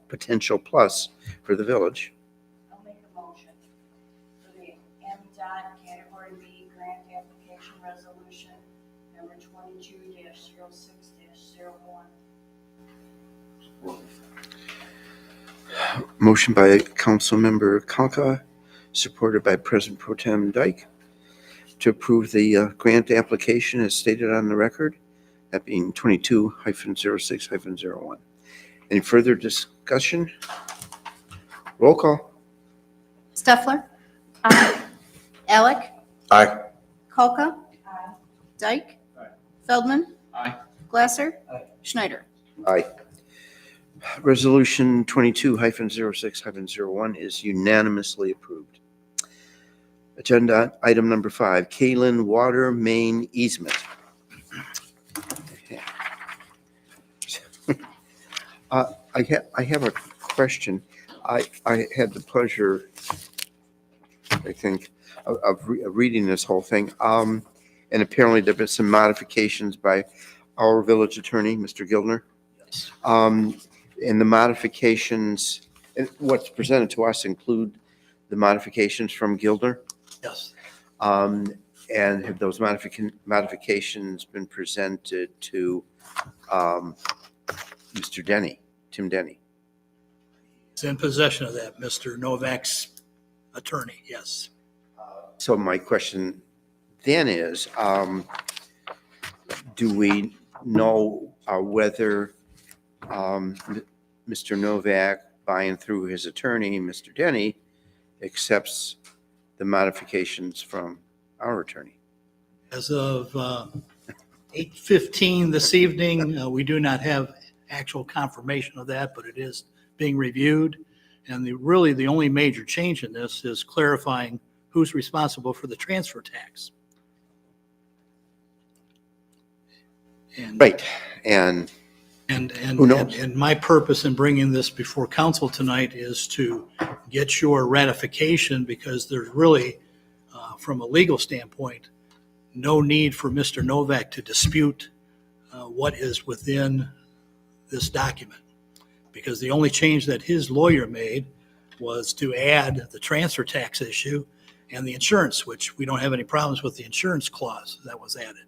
potential plus for the village. I'll make a motion for the MDOT Category B grant application resolution number 22-06-01. Motion by Councilmember Kalka, supported by President Pro Tem Dyke, to approve the grant application as stated on the record, that being 22-06-01. Any further discussion? Roll call. Steffler? Aye. Alec? Aye. Kalka? Dyke? Feldman? Aye. Glasser? Schneider? Aye. Resolution 22-06-01 is unanimously approved. Agenda item number 5, Kalen Water Main Easement. I have a question. I had the pleasure, I think, of reading this whole thing. And apparently there have been some modifications by our village attorney, Mr. Gildner. Yes. And the modifications, and what's presented to us include the modifications from Gildner? Yes. And have those modifications been presented to Mr. Denny, Tim Denny? He's in possession of that, Mr. Novak's attorney, yes. So my question then is, do we know whether Mr. Novak, by and through his attorney, Mr. Denny, accepts the modifications from our attorney? As of 8:15 this evening, we do not have actual confirmation of that, but it is being reviewed. And really the only major change in this is clarifying who's responsible for the transfer tax. And Right, and who knows? And my purpose in bringing this before council tonight is to get your ratification, because there's really, from a legal standpoint, no need for Mr. Novak to dispute what is within this document. Because the only change that his lawyer made was to add the transfer tax issue and the insurance, which we don't have any problems with the insurance clause that was added.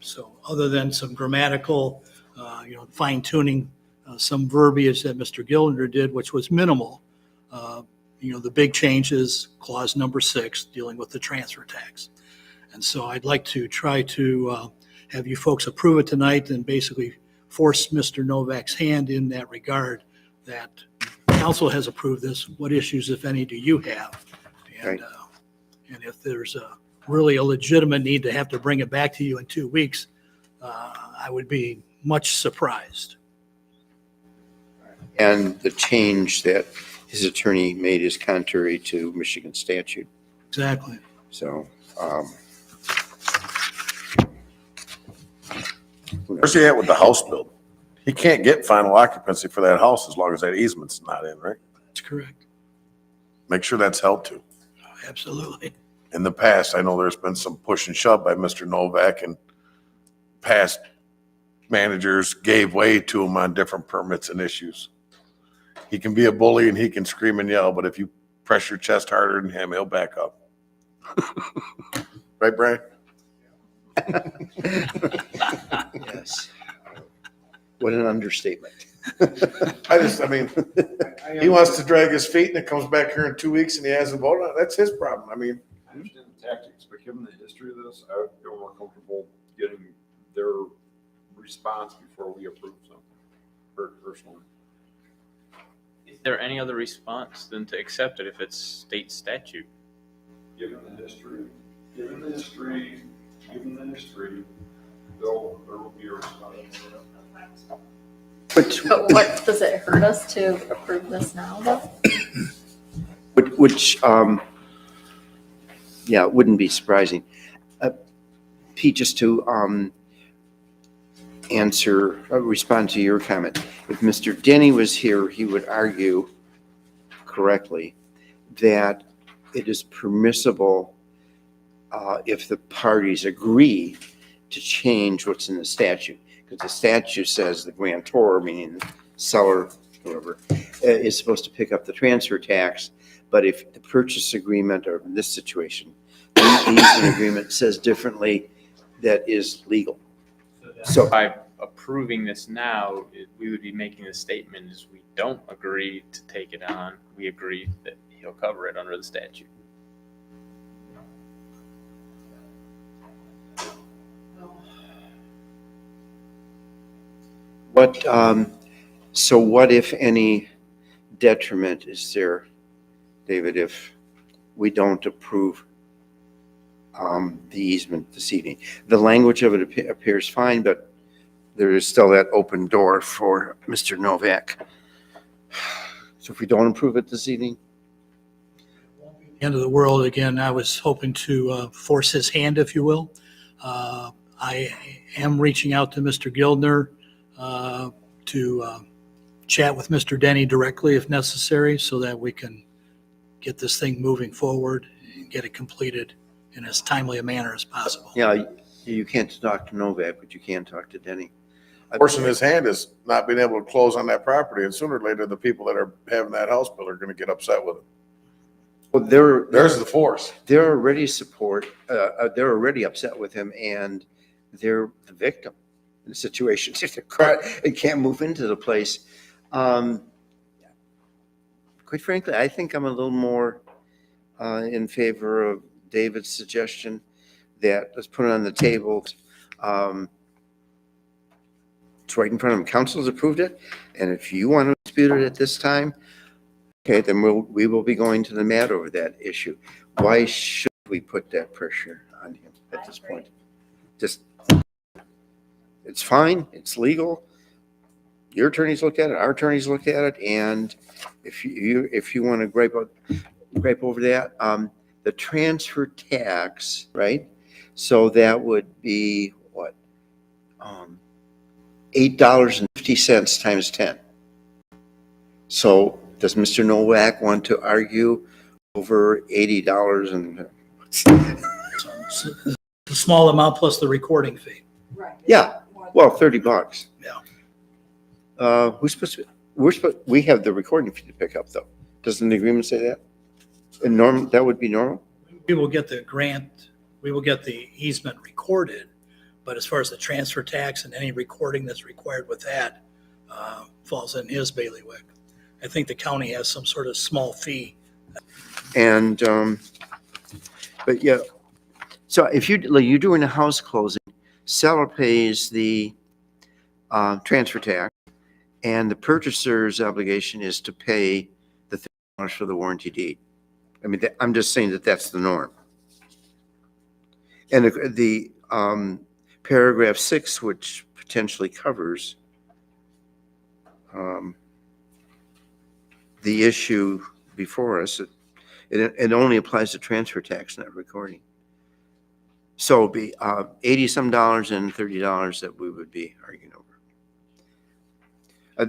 So other than some grammatical, fine tuning, some verbiage that Mr. Gildner did, which was minimal, the big change is clause number 6 dealing with the transfer tax. And so I'd like to try to have you folks approve it tonight and basically force Mr. Novak's hand in that regard, that council has approved this. What issues, if any, do you have? And, Right. And if there's really a legitimate need to have to bring it back to you in 2 weeks, I would be much surprised. And the change that his attorney made is contrary to Michigan statute. Exactly. So, Where's he at with the house build? He can't get final occupancy for that house as long as that easement's not in, right? That's correct. Make sure that's held to. Absolutely. In the past, I know there's been some push and shove by Mr. Novak, and past managers gave way to him on different permits and issues. He can be a bully and he can scream and yell, but if you press your chest harder than him, he'll back up. Right, Brian? yes. What an understatement. I mean, he wants to drag his feet and it comes back here in 2 weeks and he hasn't voted on it. That's his problem. I mean, I understand the tactics, but given the history of this, I would feel more comfortable getting their response before we approve something, personally. Is there any other response than to accept it if it's state statute? Given the history, there will be a response. But, But what, does it hurt us to approve this now, though? which, yeah, it wouldn't be surprising. Pete, just to respond to your comment. If Mr. Denny was here, he would argue correctly that it is permissible if the parties agree to change what's in the statute. Because the statute says the grantor, meaning the seller, whoever, is supposed to pick up the transfer tax. But if the purchase agreement, or in this situation, the easement agreement says differently, that is legal. So By approving this now, we would be making the statement is we don't agree to take it on. We agree that he'll cover it under the statute. what, so what, if any, detriment is there, David, if we don't approve the easement this evening? The language of it appears fine, but there is still that open door for Mr. Novak. So if we don't approve it this evening? End of the world. Again, I was hoping to force his hand, if you will. I am reaching out to Mr. Gildner to chat with Mr. Denny directly if necessary, so that we can get this thing moving forward and get it completed in as timely a manner as possible. Yeah, you can't talk to Novak, but you can talk to Denny. forcing his hand is not being able to close on that property, and sooner or later, the people that are having that house built are gonna get upset with it. Well, There's the force. they're already they're already upset with him, and they're the victim in the situation. They can't move into the place. Quite frankly, I think I'm a little more in favor of David's suggestion that let's put it on the table. It's right in front of him. Council's approved it, and if you want to dispute it at this time, okay, then we will be going to the mat over that issue. Why should we put that pressure on him at this point? Just, it's fine, it's legal. Your attorneys looked at it, our attorneys looked at it, and if you want to gripe over that, the transfer tax, right? So that would be what? $8.50 times 10. So does Mr. Nowak want to argue over $80 and? It's a small amount plus the recording fee. Yeah, well, $30. Yeah. We have the recording fee to pick up though. Doesn't the agreement say that? And that would be normal? We will get the grant, we will get the easement recorded, but as far as the transfer tax and any recording that's required with that, falls in his bailiwick. I think the county has some sort of small fee. And, but yeah, so if you're doing a house closing, seller pays the transfer tax, and the purchaser's obligation is to pay the $30 for the warranty deed. I mean, I'm just saying that that's the norm. And the paragraph 6, which potentially covers the issue before us. It only applies to transfer tax, not recording. So it'd be 80-some dollars and $30 that we would be arguing over.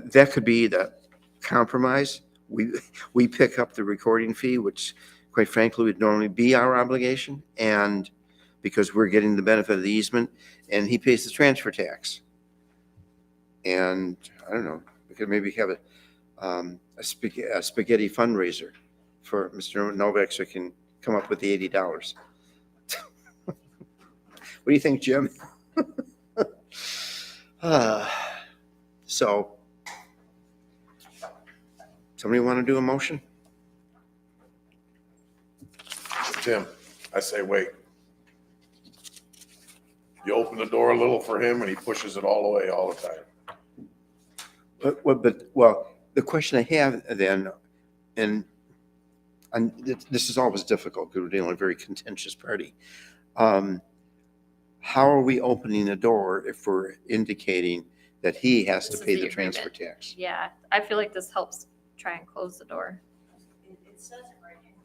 That could be the compromise. We pick up the recording fee, which quite frankly would normally be our obligation, and because we're getting the benefit of the easement, and he pays the transfer tax. And I don't know, we could maybe have a spaghetti fundraiser for Mr. Novak so he can come up with the $80. What do you think, Jim? So, somebody want to do a motion? Tim, I say wait. You open the door a little for him and he pushes it all away all the time. Well, the question I have then, and this is always difficult because we're dealing with a very contentious party. How are we opening the door if we're indicating that he has to This is pay the the transfer agreement. tax? Yeah, I feel like this helps try and close the door. It says it right here.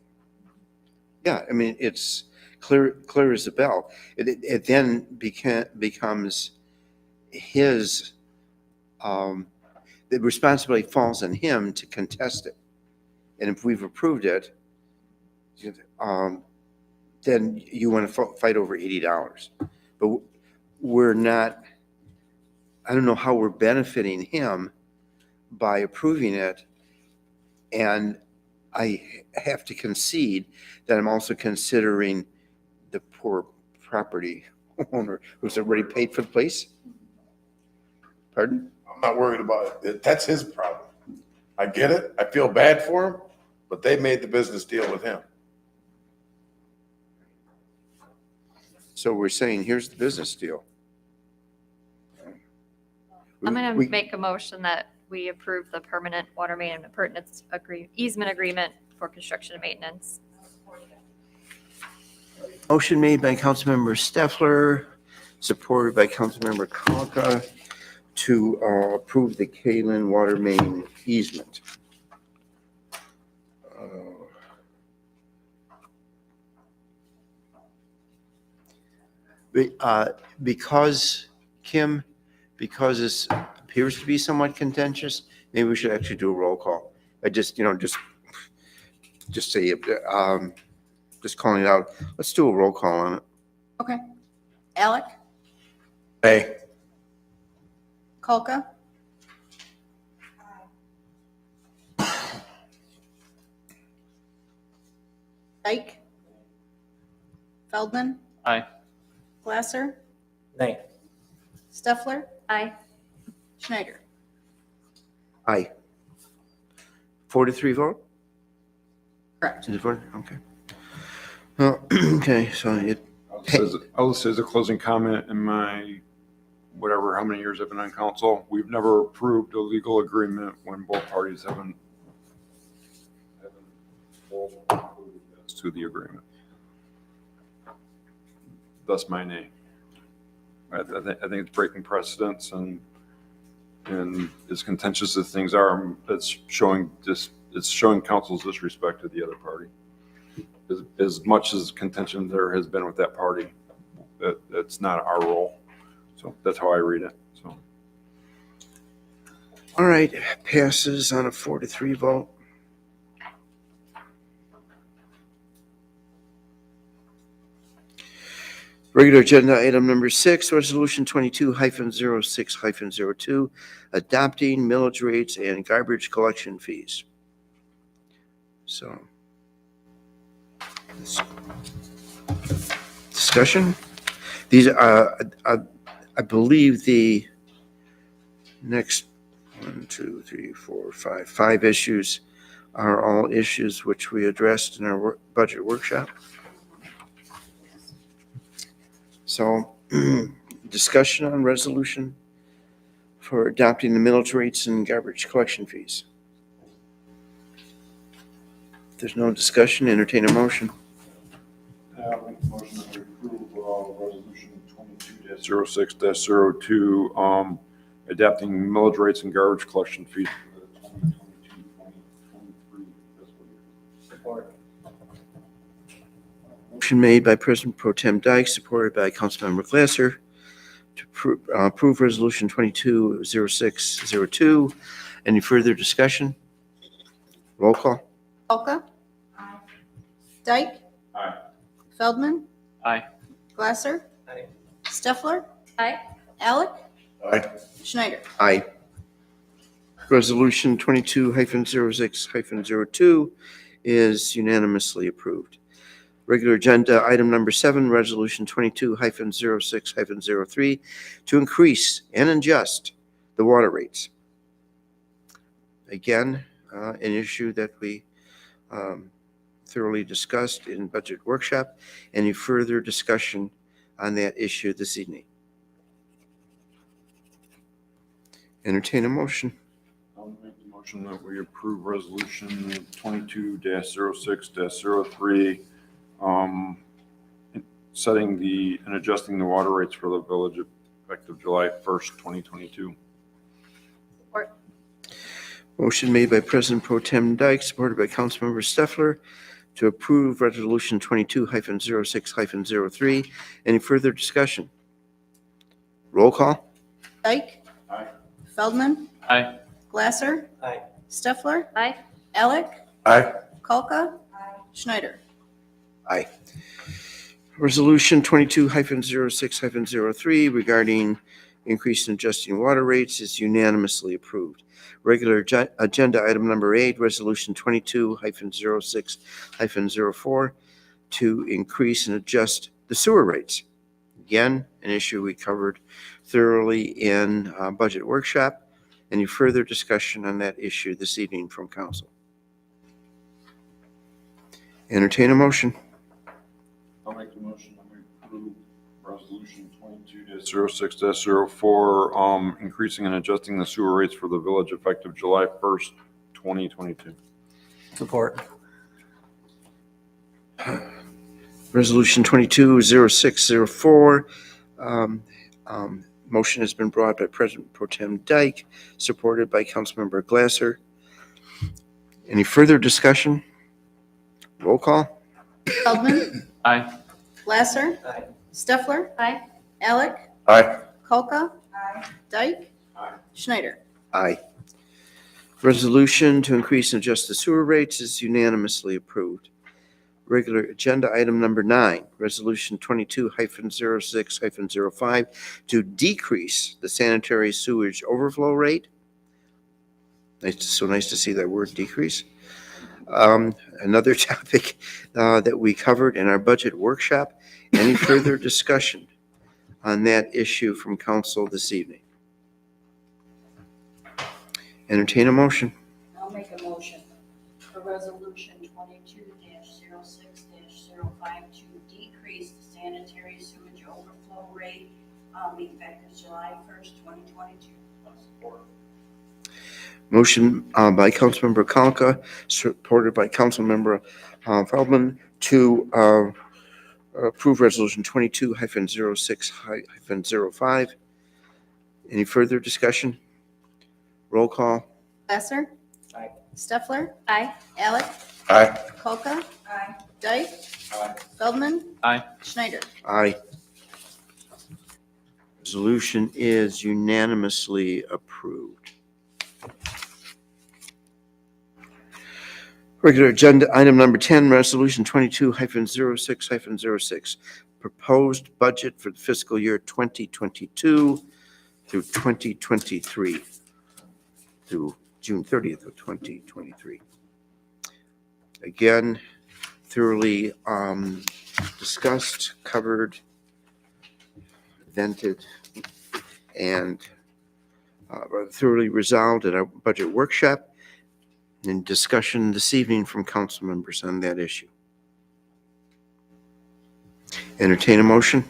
Yeah, I mean, it's clear as a bell. It then becomes his, the responsibility falls on him to contest it. And if we've approved it, then you want to fight over $80. But we're not, I don't know how we're benefiting him by approving it. And I have to concede that I'm also considering the poor property owner who's already paid for the place. Pardon? I'm not worried about it. That's his problem. I get it. I feel bad for him, but they made the business deal with him. So we're saying, here's the business deal. I'm going to We- make a motion that we approve the permanent water main and appurtenance easement agreement for construction and maintenance. Motion made by Councilmember Steffler, supported by Councilmember Kalka to approve the Kalen water main easement. Because, Kim, because this appears to be somewhat contentious, maybe we should actually do a roll call. I just, just say, just calling it out. Let's do a roll call on it. Okay. Alec, Hey, Kolka. Dyke. Feldman. Aye. Glasser. Nay. Steffler. Aye. Schneider. Aye. 4-3 vote? Correct. Is it 4? Okay. Well, okay, so it, I'll say as a closing comment in my, whatever, how many years I've been on council, we've never approved a legal agreement when both parties haven't both concluded as to the agreement. Thus my name. I think it's breaking precedents and as contentious as things are, it's showing council's disrespect to the other party. As much as contention there has been with that party, that's not our role. So that's how I read it. So all right, passes on a 4-3 vote. Regular agenda item number 6, resolution 22-06-02, adopting millage rates and garbage collection fees. So, discussion. These are, I believe the next 5 issues are all issues which we addressed in our budget workshop. So, discussion on resolution for adopting the millage rates and garbage collection fees. If there's no discussion, entertain a motion. I'll make a motion that we approve resolution 22-06-02, adapting millage rates and garbage collection fees for the 2022-2023 Motion made by President Pro Tem Dyke, supported by Councilmember Glasser, to approve Resolution 220602. Any further discussion? Roll call. Polka. Dyke. Aye. Feldman. Aye. Glasser. Aye. Steffler. Aye. Alec. Aye. Schneider. Aye. Resolution 22-06-02 is unanimously approved. Regular agenda item number 7, resolution 22-06-03, to increase and adjust the water rates. Again, an issue that we thoroughly discussed in budget workshop. Any further discussion on that issue this evening? Entertain a motion. I'll make the motion that we approve resolution 22-06-03, setting and adjusting the water rates for the village effective July 1st, 2022. Support. Motion made by President Pro Tem Dyke, supported by Councilmember Steffler, to approve resolution 22-06-03. Any further discussion? Roll call. Dyke. Aye. Feldman. Aye. Glasser. Aye. Steffler. Aye. Alec. Aye. Kolka. Schneider. Aye. Resolution 22-06-03 regarding increase in adjusting water rates is unanimously approved. Regular agenda item number 8, resolution 22-06-04, to increase and adjust the sewer rates. Again, an issue we covered thoroughly in budget workshop. Any further discussion on that issue this evening from council? Entertain a motion. I'll make the motion that we approve resolution 22-06-04, increasing and adjusting the sewer rates for the village effective July 1st, 2022. Support. Resolution 22-06-04. Motion has been brought by President Pro Tem Dyke, supported by Councilmember Glasser. Any further discussion? Roll call. Feldman. Aye. Glasser. Aye. Steffler. Aye. Alec. Aye. Kolka. Dyke. Aye. Schneider. Aye. Resolution to increase and adjust the sewer rates is unanimously approved. Regular agenda item number 9, resolution 22-06-05, to decrease the sanitary sewage overflow rate. So nice to see that word decrease. Another topic that we covered in our budget workshop. Any further discussion on that issue from council this evening? Entertain a motion. I'll make a motion for resolution 22-06-05 to decrease the sanitary sewage overflow rate, effective July 1st, 2022. Support. Motion by Councilmember Kalka, supported by Councilmember Feldman, to approve resolution 22-06-05. Any further discussion? Roll call. Glasser. Aye. Steffler. Aye. Alec. Aye. Kolka. Dyke. Aye. Feldman. Aye. Schneider. Aye. Resolution is unanimously approved. Regular agenda item number 10, resolution 22-06-06, proposed budget for the fiscal year 2022 through 2023, through June 30th of 2023. Again, thoroughly discussed, covered, vented, and thoroughly resolved at our budget workshop, and discussion this evening from council members on that issue. Entertain a motion.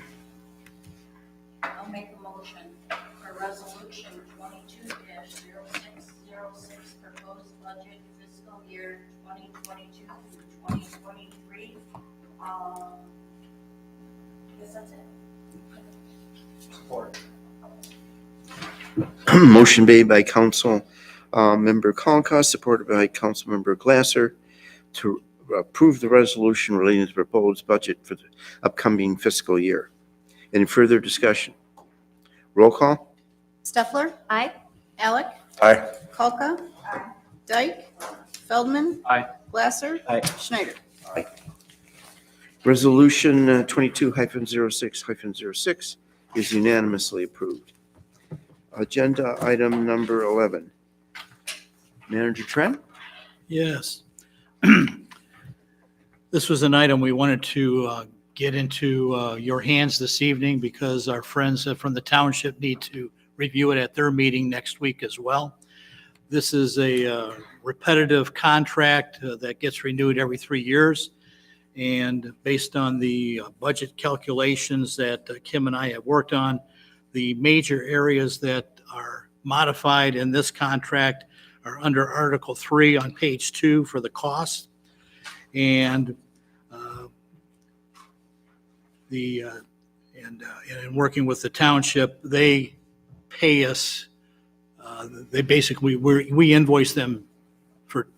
I'll make a motion for resolution 22-06-06, proposed budget fiscal year 2022 through 2023. I guess that's it. Support. Motion made by Council Member Colacott, supported by Council Member Glasser, to approve the resolution relating to the proposed budget for the upcoming fiscal year. Any further discussion? Roll call? Steffler? Aye. Alec? Aye. Kalka? Dyke? Feldman? Aye. Glasser? Aye. Schneider? Resolution 22-06-06 is unanimously approved. Agenda item number 11. Manager Trent? Yes. This was an item we wanted to get into your hands this evening because our friends from the township need to review it at their meeting next week as well. This is a repetitive contract that gets renewed every 3 years. And based on the budget calculations that Kim and I have worked on, the major areas that are modified in this contract are under Article 3 on page 2 for the cost. And in working with the township, they pay us, they basically, we invoice them for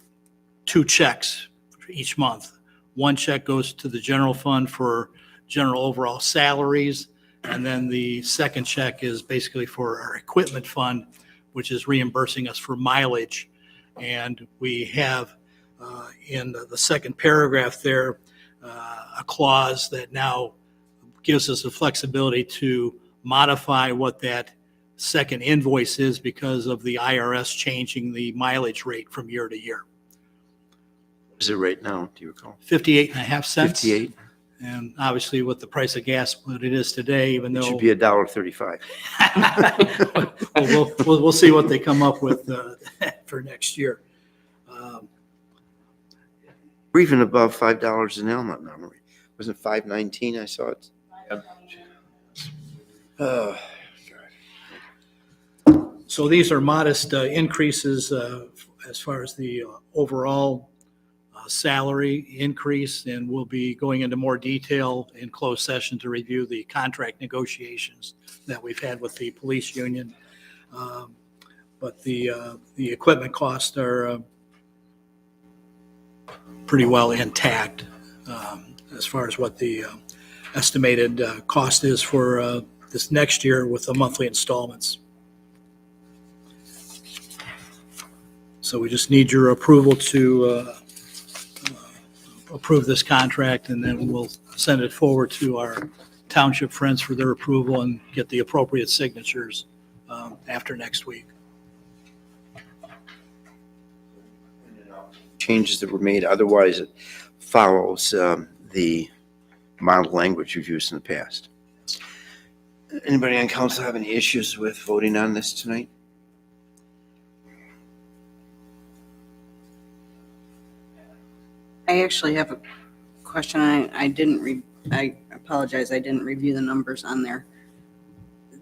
2 checks for each month. One check goes to the general fund for general overall salaries, and then the second check is basically for our equipment fund, which is reimbursing us for mileage. And we have in the second paragraph there a clause that now gives us the flexibility to modify what that second invoice is because of the IRS changing the mileage rate from year to year. What is it right now? Do you recall? 58.5 cents. 58? And obviously with the price of gas, what it is today, even It though. should be $1.35. We'll see what they come up with for next year. We're even above $5 an element now. Wasn't it $5.19? I saw it. Oh, So these are modest increases as far as the overall salary increase, and we'll be going into more detail in closed session to review the contract negotiations that we've had with the police union. But the equipment costs are pretty well intact as far as what the estimated cost is for this next year with the monthly installments. So we just need your approval to approve this contract, and then we'll send it forward to our township friends for their approval and get the appropriate signatures after next week. changes that were made. Otherwise, it follows the model language we've used in the past. Anybody on council have any issues with voting on this tonight? I actually have a question. I apologize, I didn't review the numbers on there.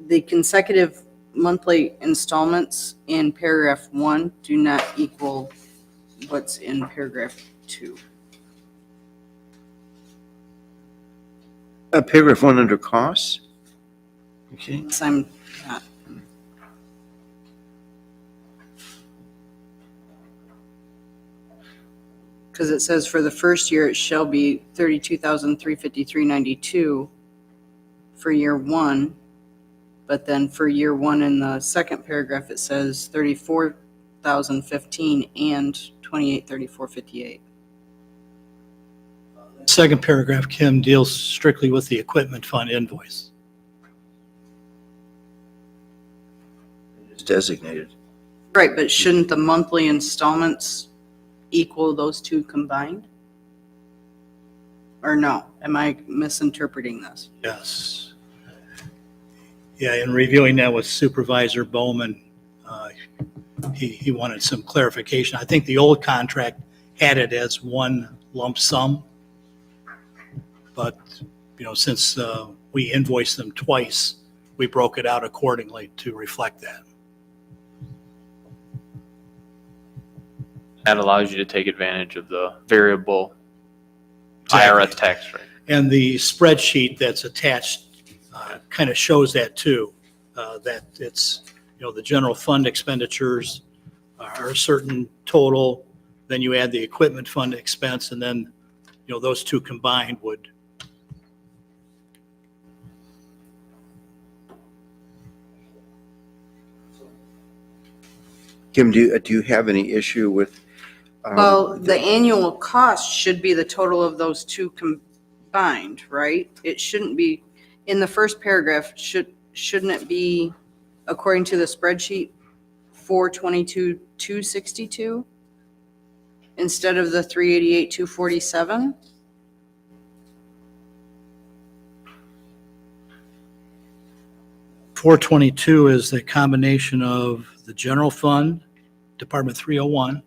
The consecutive monthly installments in paragraph 1 do not equal what's in paragraph 2. Paragraph 1 under costs. Okay. So I'm not. Because it says for the first year, it shall be $32,353.92 for year 1. But then for year 1 in the second paragraph, it says $34,015 and $28,3458. Second paragraph, Kim, deals strictly with the equipment fund invoice. It's designated. Right, but shouldn't the monthly installments equal those two combined? Or no? Am I misinterpreting this? Yes. Yeah, in reviewing that with Supervisor Bowman, he wanted some clarification. I think the old contract had it as one lump sum. But, since we invoiced them twice, we broke it out accordingly to reflect that. That allows you to take advantage of the variable IRS tax rate. And the spreadsheet that's attached kind of shows that too, that it's, the general fund expenditures are a certain total, then you add the equipment fund expense, and then those two combined would. Kim, do you have any issue with? Well, the annual cost should be the total of those two combined, right? It shouldn't be, in the first paragraph, shouldn't it be, according to the spreadsheet, 422,262 instead of the 388,247? $422 is the combination of the general fund, Department 301,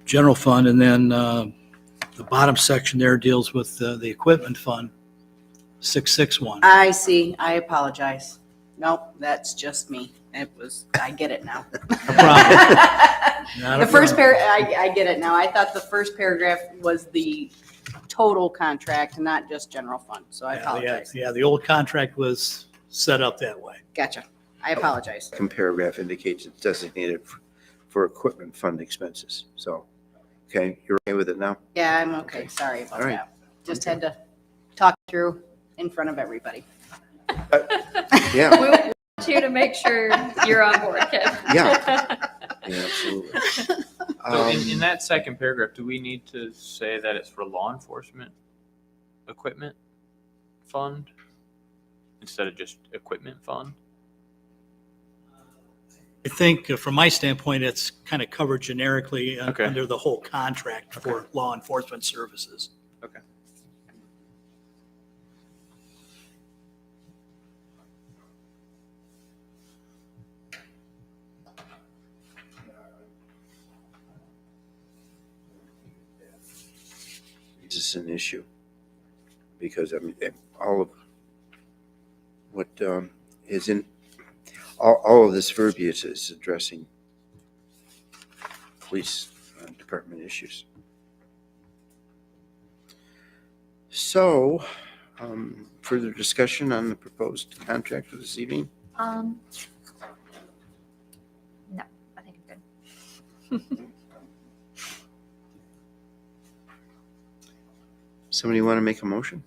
general fund, and then the bottom section there deals with the equipment fund, 661. I see. I apologize. Nope, that's just me. I get it now. Not a The first problem. I get it now. I thought the first paragraph was the total contract, not just general fund. So I apologize. Yeah, the old contract was set up that way. Gotcha. I apologize. Second paragraph indicates it's designated for equipment fund expenses. So, okay, you're okay with it now? Yeah, I'm okay. Sorry about All right. that. Just had to talk through in front of everybody. Yeah, We want you to make sure you're on board, Kim. Yeah. absolutely. So in that second paragraph, do we need to say that it's for law enforcement equipment fund instead of just equipment fund? I think from my standpoint, it's kind of covered generically Okay. under the whole contract for law enforcement services. Okay. This is an issue because I mean, all of what is in all of this verbiage is addressing police department issues. So, further discussion on the proposed contract for this evening? No, I think I'm good. Somebody want to make a motion?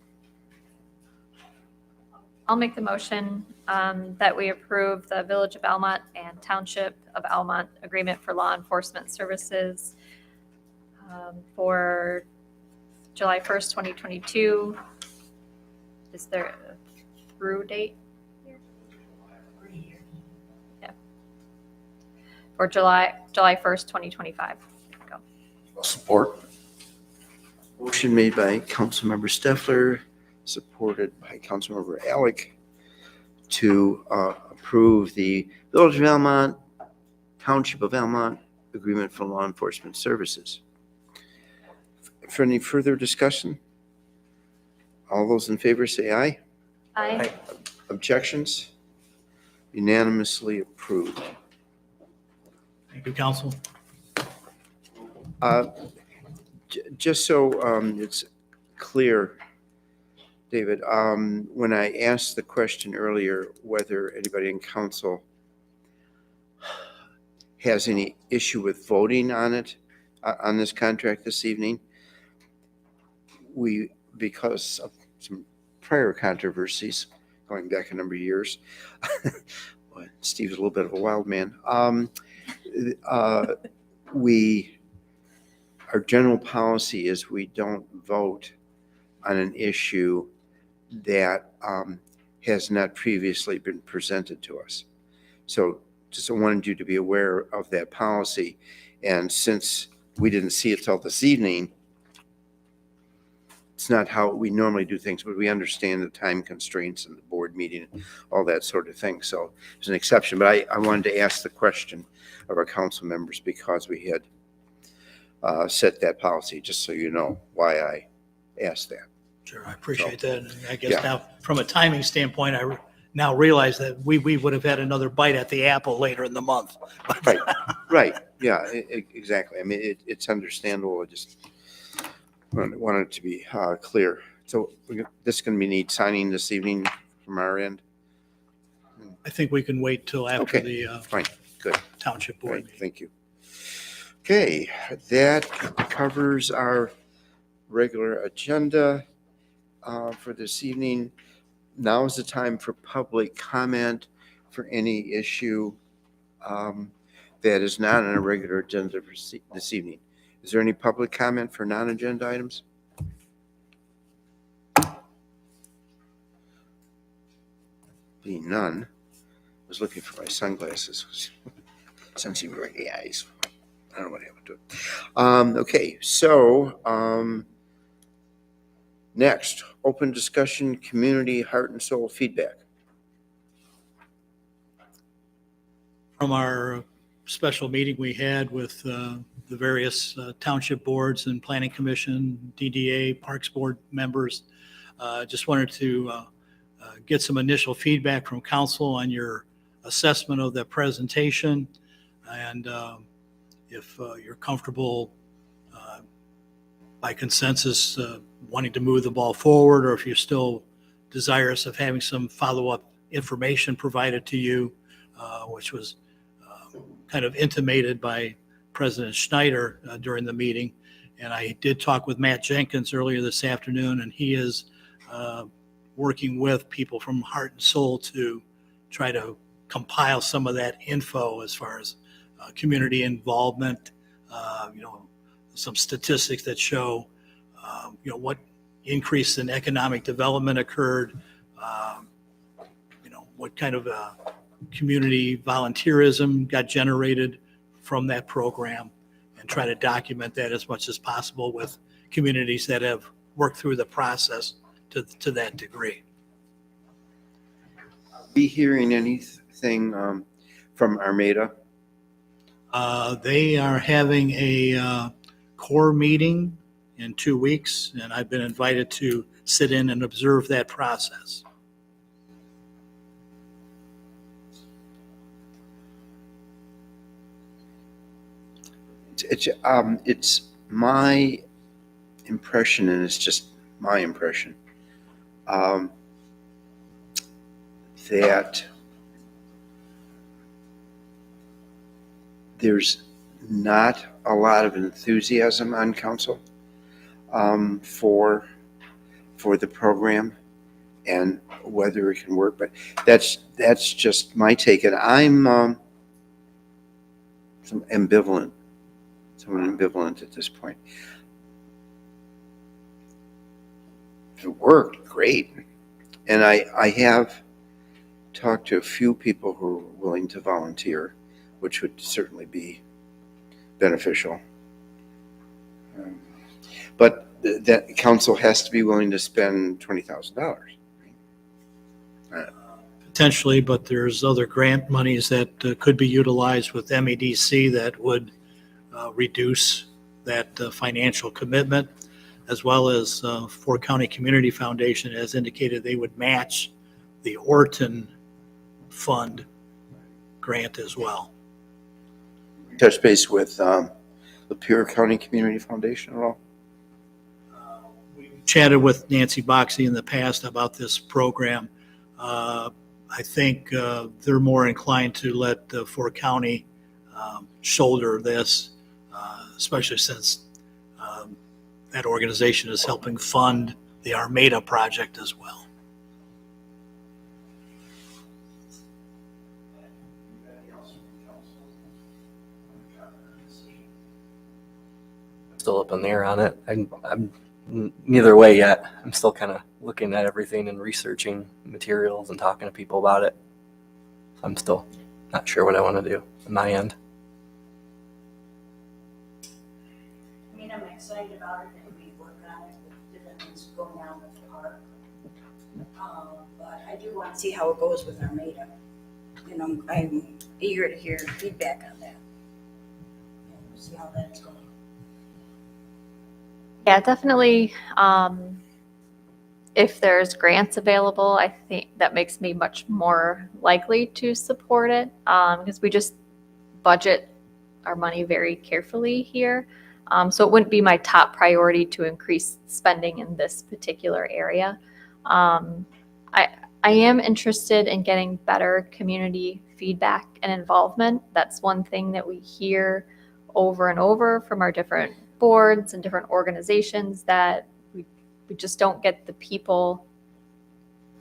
I'll make the motion that we approve the Village of Almont and Township of Almont Agreement for Law Enforcement Services for July 1st, 2022. Is there a through date? Yeah. For July 1st, 2025. Go. Support. Motion made by Councilmember Steffler, supported by Councilmember Alec, to approve the Village of Almont, Township of Almont Agreement for Law Enforcement Services. For any further discussion? All those in favor say aye. Aye. Objections? Unanimously approved. Thank you, council. Just so it's clear, David, when I asked the question earlier whether anybody in council has any issue with voting on it, on this contract this evening, because of some prior controversies going back a number of years, Steve's a little bit of a wild man. Our general policy is we don't vote on an issue that has not previously been presented to us. So just wanted you to be aware of that policy. And since we didn't see it till this evening, it's not how we normally do things, but we understand the time constraints and the board meeting and all that sort of thing. So it's an exception. But I wanted to ask the question of our council members because we had set that policy, just so you know why I asked that. Sure, I appreciate that. And I guess Yeah. now, from a timing standpoint, I now realize that we would have had another bite at the apple later in the month. Right, yeah, exactly. I mean, it's understandable. I just wanted it to be clear. So this is going to need signing this evening from our end? I think we can wait till after Okay, the fine, good. township board Great, meeting. thank you. Okay, that covers our regular agenda for this evening. Now is the time for public comment for any issue that is not on a regular agenda for this evening. Is there any public comment for non-agenda items? Being none, I was looking for my sunglasses. Since you were the eyes, I don't know what happened to it. Okay, so next, open discussion, community heart and soul feedback. From our special meeting we had with the various township boards and planning commission, DDA, Parks Board members, just wanted to get some initial feedback from council on your assessment of the presentation. And if you're comfortable by consensus wanting to move the ball forward, or if you're still desirous of having some follow-up information provided to you, which was kind of intimated by President Schneider during the meeting. And I did talk with Matt Jenkins earlier this afternoon, and he is working with people from Heart and Soul to try to compile some of that info as far as community involvement, some statistics that show, what increase in economic development occurred, what kind of community volunteerism got generated from that program, and try to document that as much as possible with communities that have worked through the process to that degree. Be hearing anything from Armada? They are having a core meeting in 2 weeks, and I've been invited to sit in and observe that process. It's my impression, and it's just my impression, that there's not a lot of enthusiasm on council for the program and whether it can work. But that's just my take, and I'm somewhat ambivalent at this point. If it worked, great. And I have talked to a few people who are willing to volunteer, which would certainly be beneficial. But that council has to be willing to spend $20,000. Potentially, but there's other grant monies that could be utilized with MEDC that would reduce that financial commitment, as well as Fort County Community Foundation has indicated they would match the Orton Fund grant as well. Touch base with the Lapeer County Community Foundation at all? We chatted with Nancy Boxey in the past about this program. I think they're more inclined to let Fort County shoulder this, especially since that organization is helping fund the Armada project as well. Still up in the air on it. I'm neither way yet. I'm still kind of looking at everything and researching materials and talking to people about it. I'm still not sure what I want to do on my end. I mean, I'm excited about it and we work on it with different things going on with the park. But I do want to see how it goes with Armada. I'm eager to hear feedback on that. And we'll see how that's going. Yeah, definitely. If there's grants available, I think that makes me much more likely to support it, because we just budget our money very carefully here. So it wouldn't be my top priority to increase spending in this particular area. I am interested in getting better community feedback and involvement. That's one thing that we hear over and over from our different boards and different organizations that we just don't get the people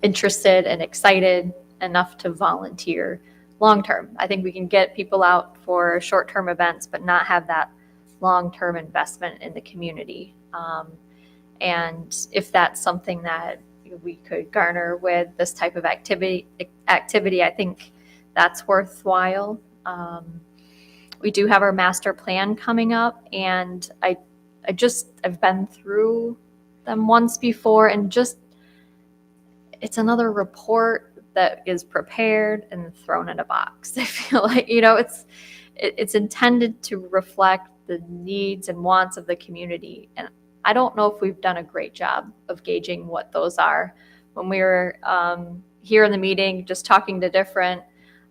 interested and excited enough to volunteer long-term. I think we can get people out for short-term events, but not have that long-term investment in the community. And if that's something that we could garner with this type of activity, I think that's worthwhile. We do have our master plan coming up, and I've been through them once before, and just it's another report that is prepared and thrown in a box. I feel like, it's intended to reflect the needs and wants of the community. And I don't know if we've done a great job of gauging what those are. When we were here in the meeting, just talking to different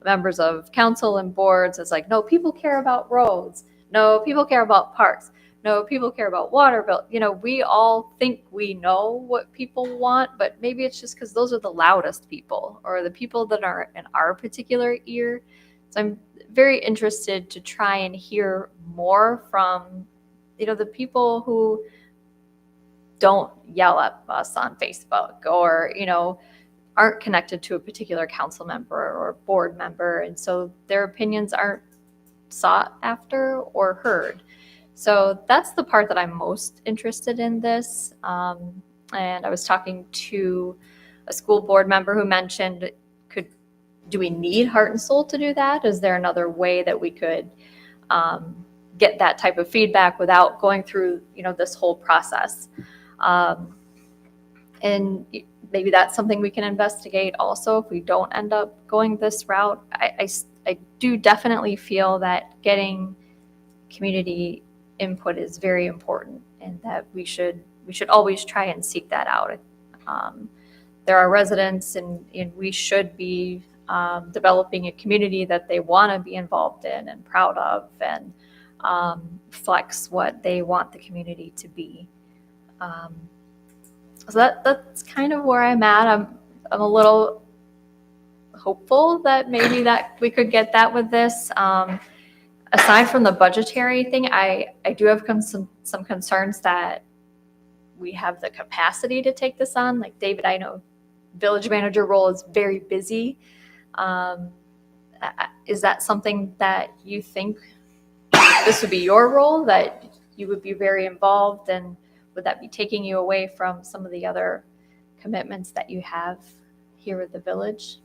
members of council and boards, it's like, no, people care about roads. No, people care about parks. No, people care about water bill. We all think we know what people want, but maybe it's just because those are the loudest people or the people that are in our particular ear. So I'm very interested to try and hear more from, the people who don't yell at us on Facebook or, aren't connected to a particular council member or board member. And so their opinions aren't sought after or heard. So that's the part that I'm most interested in this. And I was talking to a school board member who mentioned, do we need Heart and Soul to do that? Is there another way that we could get that type of feedback without going through, this whole process? And maybe that's something we can investigate also if we don't end up going this route. I do definitely feel that getting community input is very important, and that we should always try and seek that out. There are residents, and we should be developing a community that they want to be involved in and proud of, and flex what they want the community to be. So that's kind of where I'm at. I'm a little hopeful that maybe that we could get that with this. Aside from the budgetary thing, I do have some concerns that we have the capacity to take this on. Like David, I know village manager role is very busy. Is that something that you think this would be your role, that you would be very involved, and would that be taking you away from some of the other commitments that you have here at the village?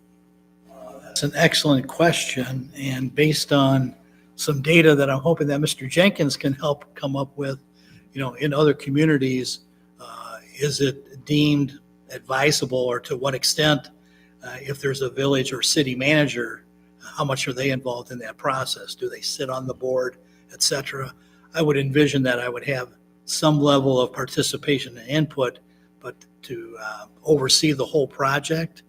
That's an excellent question, and based on some data that I'm hoping that Mr. Jenkins can help come up with, in other communities, is it deemed advisable, or to what extent, if there's a village or city manager, how much are they involved in that process? Do they sit on the board, et cetera? I would envision that I would have some level of participation and input, but to oversee the whole project,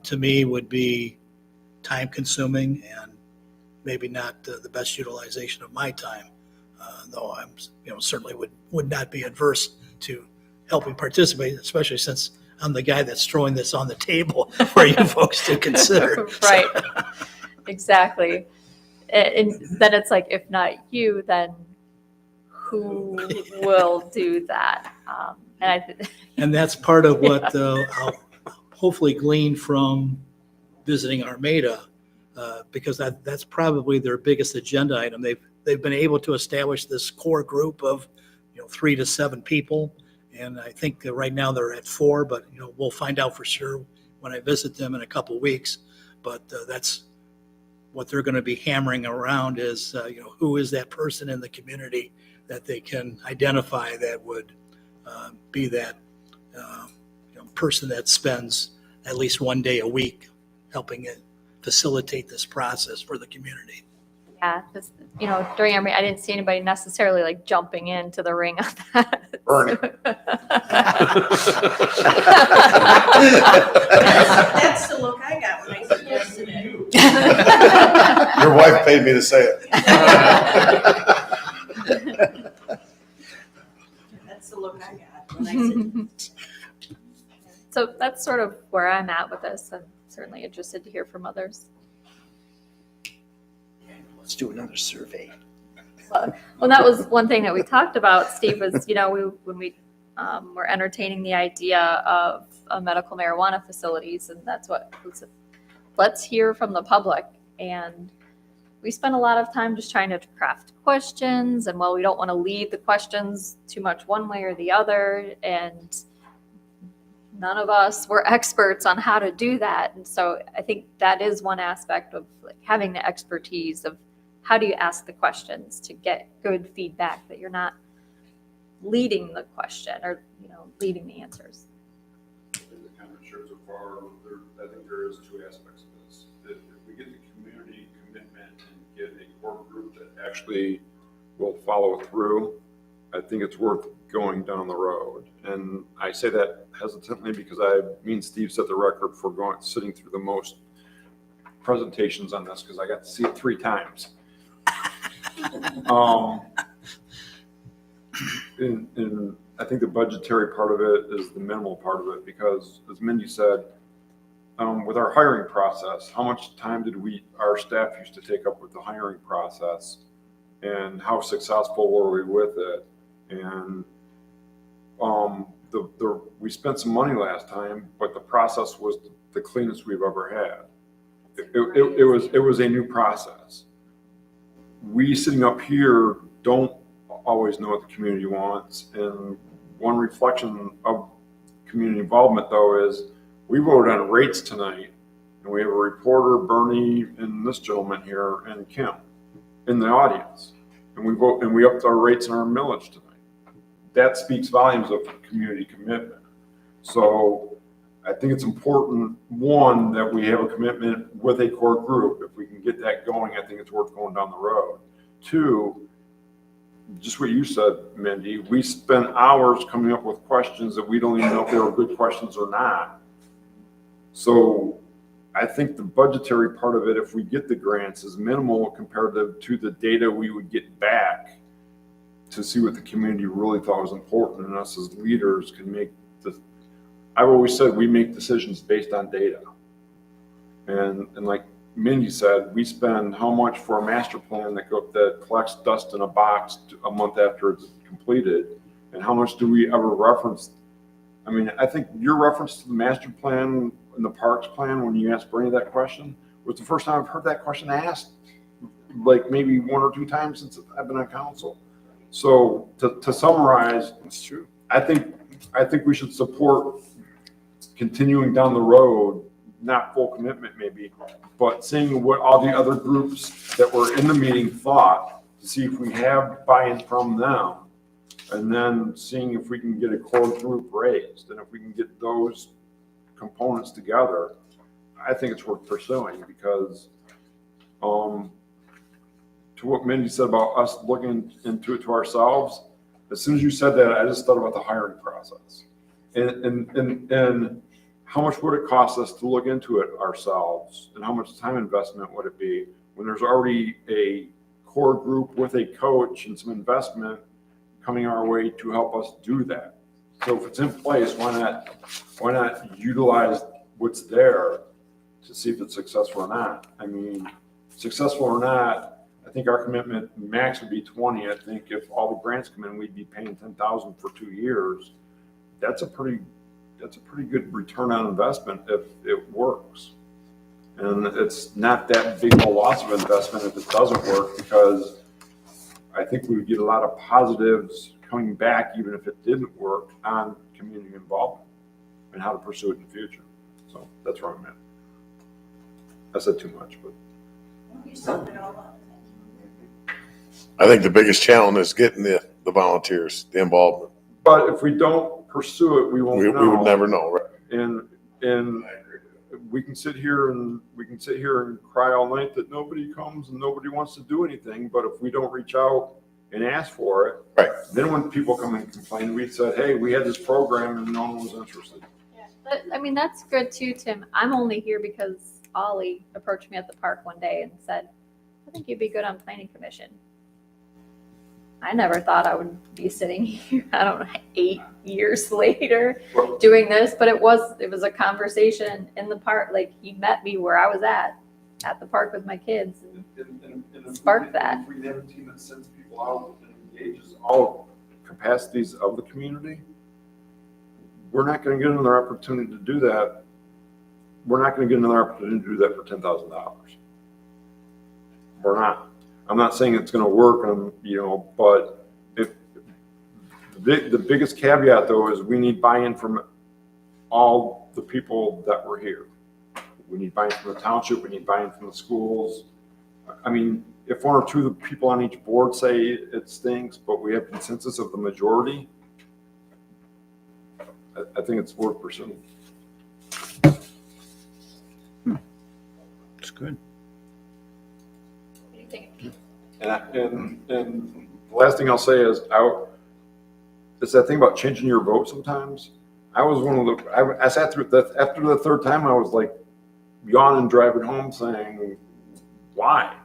to me, would be time consuming and maybe not the best utilization of my time, though I'm certainly would not be adverse to helping participate, especially since I'm the guy that's throwing this on the table for you folks to consider. Right. Exactly. And then it's like, if not you, then who will do that? And that's part of what I'll hopefully glean from visiting Armada, because that's probably their biggest agenda item. They've been able to establish this core group of 3 to 7 people, and I think that right now they're at 4, but we'll find out for sure when I visit them in a couple of weeks. But that's what they're going to be hammering around is who is that person in the community that they can identify that would be that person that spends at least one day a week helping it facilitate this process for the community. Yeah, because during our meeting, I didn't see anybody necessarily like jumping into the ring on that. Burn it. That's the look I got when I suggested it. Your wife paid me to say it. That's the look I got when I said. So that's sort of where I'm at with this. I'm certainly interested to hear from others. Let's do another survey. Well, that was one thing that we talked about, Steve, was, when we were entertaining the idea of medical marijuana facilities, and that's what, let's hear from the public. And we spent a lot of time just trying to craft questions, and while we don't want to lead the questions too much one way or the other, and none of us were experts on how to do that. And so I think that is one aspect of having the expertise of how do you ask the questions to get good feedback, that you're not leading the question or leading the answers. In the comment shared so far, I think there is two aspects of this. If we get the community commitment and get a core group that actually will follow through, I think it's worth going down the road. And I say that hesitantly because me and Steve set the record for sitting through the most presentations on this because I got to see it 3 times. And I think the budgetary part of it is the minimal part of it because, as Mindy said, with our hiring process, how much time did our staff used to take up with the hiring process, and how successful were we with it? And we spent some money last time, but the process was the cleanest we've ever had. It was a new process. We sitting up here don't always know what the community wants. And one reflection of community involvement, though, is we voted on rates tonight, and we have a reporter, Bernie, and this gentleman here, and Kim in the audience. And we upped our rates and our millage tonight. That speaks volumes of community commitment. So I think it's important, one, that we have a commitment with a core group. If we can get that going, I think it's worth going down the road. 2, just what you said, Mindy, we spent hours coming up with questions that we don't even know if they were good questions or not. So I think the budgetary part of it, if we get the grants, is minimal comparative to the data we would get back to see what the community really thought was important, and us as leaders can make I've always said we make decisions based on data. And like Mindy said, we spend how much for a master plan that collects dust in a box a month after it's completed, and how much do we ever reference? I mean, I think your reference to the master plan and the parks plan when you asked Bernie that question was the first time I've heard that question asked, like maybe 1 or 2 times since I've been on council. So to summarize, That's true. I think we should support continuing down the road, not full commitment maybe, but seeing what all the other groups that were in the meeting thought, to see if we have buy-in from them, and then seeing if we can get a core group raised. And if we can get those components together, I think it's worth pursuing because to what Mindy said about us looking into it to ourselves, as soon as you said that, I just thought about the hiring process. And how much would it cost us to look into it ourselves? And how much time investment would it be when there's already a core group with a coach and some investment coming our way to help us do that? So if it's in place, why not utilize what's there to see if it's successful or not? I mean, successful or not, I think our commitment max would be 20. I think if all the grants come in, we'd be paying 10,000 for 2 years. That's a pretty good return on investment if it works. And it's not that big of a loss of investment if it doesn't work, because I think we would get a lot of positives coming back, even if it didn't work, on community involvement and how to pursue it in the future. So that's where I'm at. I said too much, but. You summed it all up. I think the biggest challenge is getting the volunteers, the involvement. But if we don't pursue it, we won't know. We would never know, right? And we can sit here and cry all night that nobody comes and nobody wants to do anything. But if we don't reach out and ask for it, right, then when people come and complain, we said, hey, we had this program and no one was interested. But I mean, that's good too, Tim. I'm only here because Ollie approached me at the park one day and said, I think you'd be good on planning commission. I never thought I would be sitting here, I don't know, 8 years later doing this, but it was a conversation in the park. Like, he met me where I was at the park with my kids, and sparked that. If we have a team that sends people allows and engages all capacities of the community, we're not going to get another opportunity to do that. We're not going to get another opportunity to do that for $10,000. We're not. I'm not saying it's going to work, but if the biggest caveat though is we need buy-in from all the people that were here. We need buy-in from the township. We need buy-in from the schools. I mean, if one or two of the people on each board say it stinks, but we have consensus of the majority, I think it's worth pursuing. It's good. And the last thing I'll say is, it's that thing about changing your vote sometimes. I was one of the, I sat through that after the third time, I was like yawning driving home saying, why?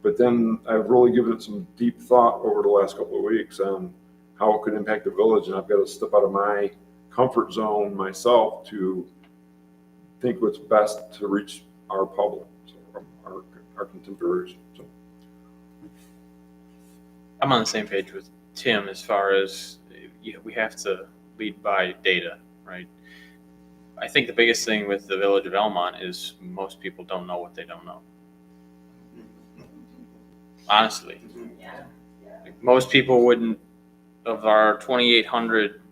But then I've really given it some deep thought over the last couple of weeks on how it could impact the village. And I've got to step out of my comfort zone myself to think what's best to reach our public, so our contemporaries. So. I'm on the same page with Tim as far as we have to lead by data, right? I think the biggest thing with the village of Elmont is most people don't know what they don't know. Honestly. Like most people wouldn't, of our 2,800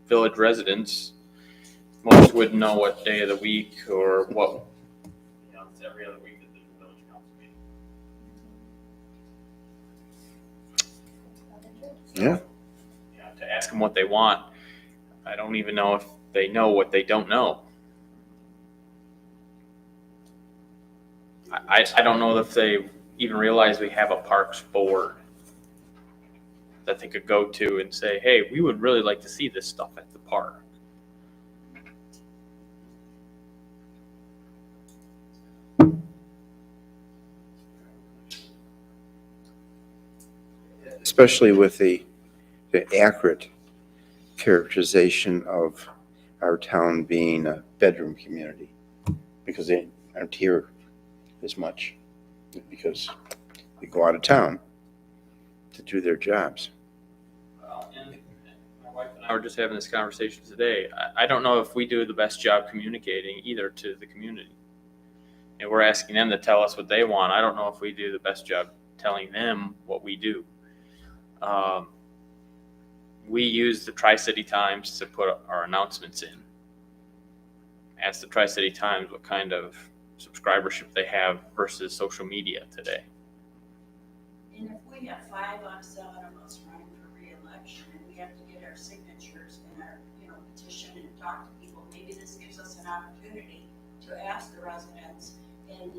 village residents, most wouldn't know what day of the week or what, it's every other week that there's a village council meeting. Yeah. To ask them what they want, I don't even know if they know what they don't know. I don't know if they even realize we have a parks board that they could go to and say, hey, we would really like to see this stuff at the park. Especially with the accurate characterization of our town being a bedroom community, because they aren't here as much because they go out of town to do their jobs. And my wife and I were just having this conversation today. I don't know if we do the best job communicating either to the community. And we're asking them to tell us what they want. I don't know if we do the best job telling them what we do. We use the Tri-City Times to put our announcements in. Ask the Tri-City Times what kind of subscribership they have versus social media today. And if we have 5 out of 7 of us running for re-election, and we have to get our signatures and our, petition and talk to people, maybe this gives us an opportunity to ask the residents and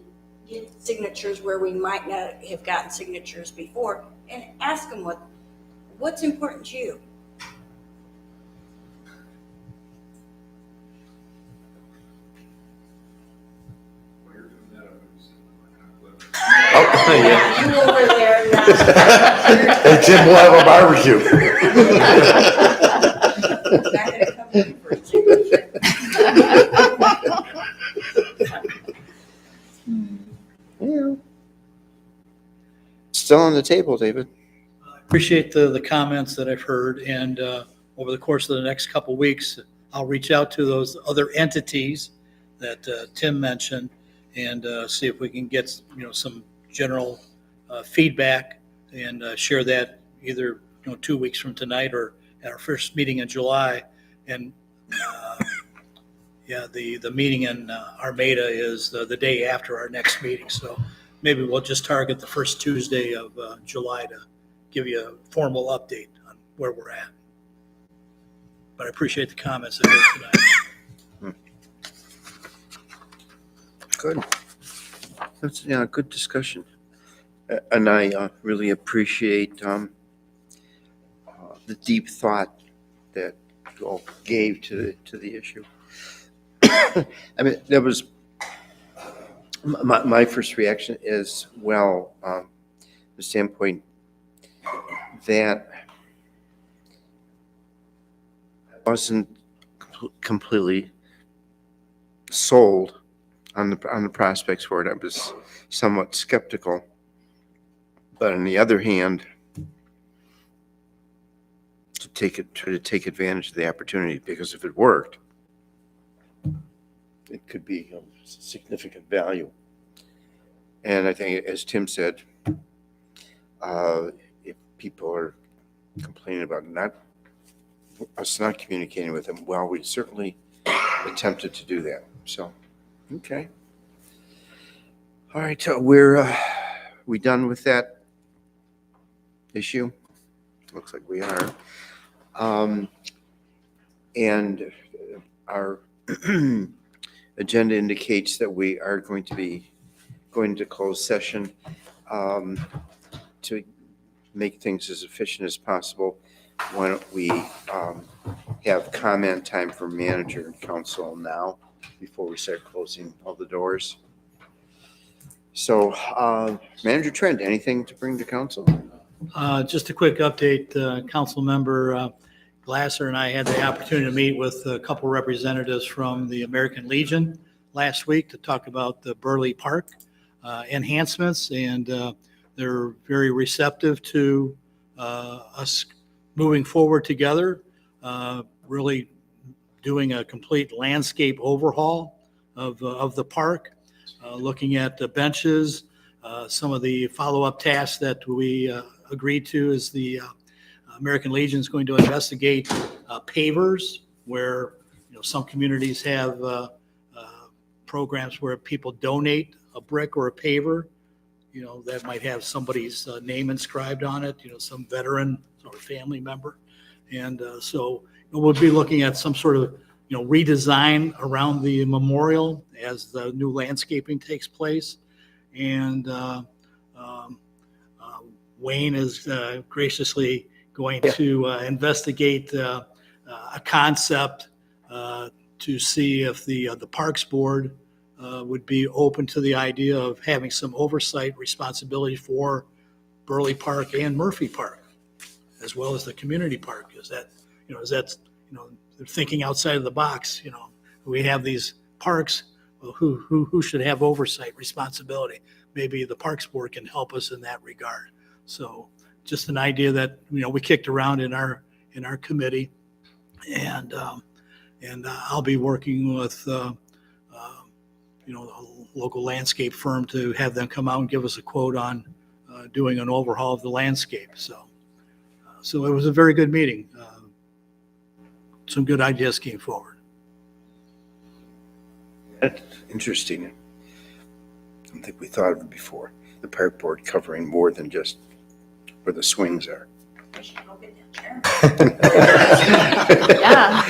get signatures where we might not have gotten signatures before, and ask them what's important to you. Yeah. You over there now. Hey, Tim, we'll have a barbecue. Not gonna come in for a signature. Yeah. Still on the table, David. I appreciate the comments that I've heard, and over the course of the next couple of weeks, I'll reach out to those other entities that Tim mentioned and see if we can get some general feedback and share that either 2 weeks from tonight or at our first meeting in July. And the meeting in Armada is the day after our next meeting, so maybe we'll just target the first Tuesday of July to give you a formal update on where we're at. But I appreciate the comments I heard tonight. Good. That's good discussion. And I really appreciate the deep thought that you all gave to the issue. I mean, that was my first reaction is, well, the standpoint that I wasn't completely sold on the prospects for it. I was somewhat skeptical. But on the other hand, try to take advantage of the opportunity, because if it worked, it could be of significant value. And I think, as Tim said, if people are complaining about us not communicating with them, well, we certainly attempted to do that. So, okay. All right, so we done with that issue? Looks like we are. And our agenda indicates that we are going to be going to closed session to make things as efficient as possible. Why don't we have comment time for manager and council now before we start closing all the doors? So, Manager Trent, anything to bring to council? Just a quick update. Council member Glasser and I had the opportunity to meet with a couple representatives from the American Legion last week to talk about the Burley Park enhancements, and they're very receptive to us moving forward together, really doing a complete landscape overhaul of the park, looking at the benches. Some of the follow-up tasks that we agreed to is the American Legion is going to investigate pavers, where some communities have programs where people donate a brick or a paver, that might have somebody's name inscribed on it, some veteran or family member. And so we'll be looking at some sort of redesign around the memorial as the new landscaping takes place. And Wayne is graciously going to investigate a concept to see if the Parks Board would be open to the idea of having some oversight responsibility for Burley Park and Murphy Park, as well as the community park. Is that they're thinking outside of the box. We have these parks. Well, who should have oversight responsibility? Maybe the Parks Board can help us in that regard. So just an idea that we kicked around in our committee, and I'll be working with a local landscape firm to have them come out and give us a quote on doing an overhaul of the landscape. So it was a very good meeting. Some good ideas came forward. That's interesting. I don't think we thought of it before. The Park Board covering more than just where the swings are. Yeah.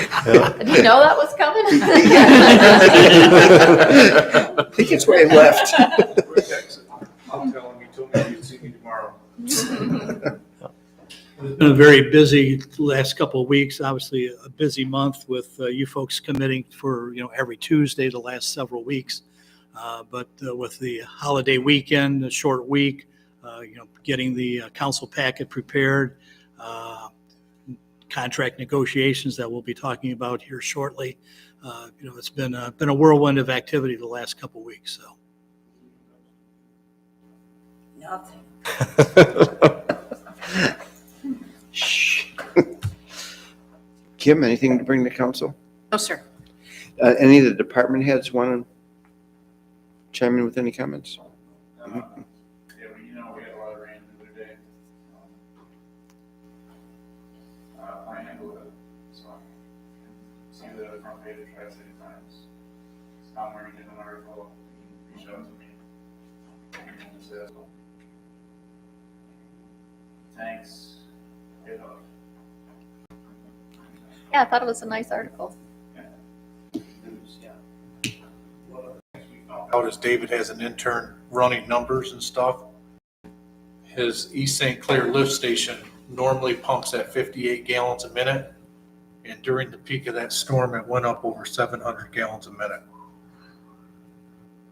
Did you know that was coming? I think it's why I left. I'm telling you, told me you'd see me tomorrow. It's been a very busy last couple of weeks, obviously a busy month with you folks committing for, every Tuesday the last several weeks. But with the holiday weekend, a short week, getting the council packet prepared, contract negotiations that we'll be talking about here shortly. It's been a whirlwind of activity the last couple of weeks. So. Nothing. Shh. Kim, anything to bring to council? No, sir. Any of the department heads want to chime in with any comments? Yeah, we had a lot of rain the other day. I handled it, so see the front page of Tri-City Times. Tom Murray did an article, he reached out to me. And he said, tanks, get up. Yeah, I thought it was a nice article. Out as David has an intern running numbers and stuff. His East St. Clair lift station normally pumps at 58 gallons a minute. And during the peak of that storm, it went up over 700 gallons a minute.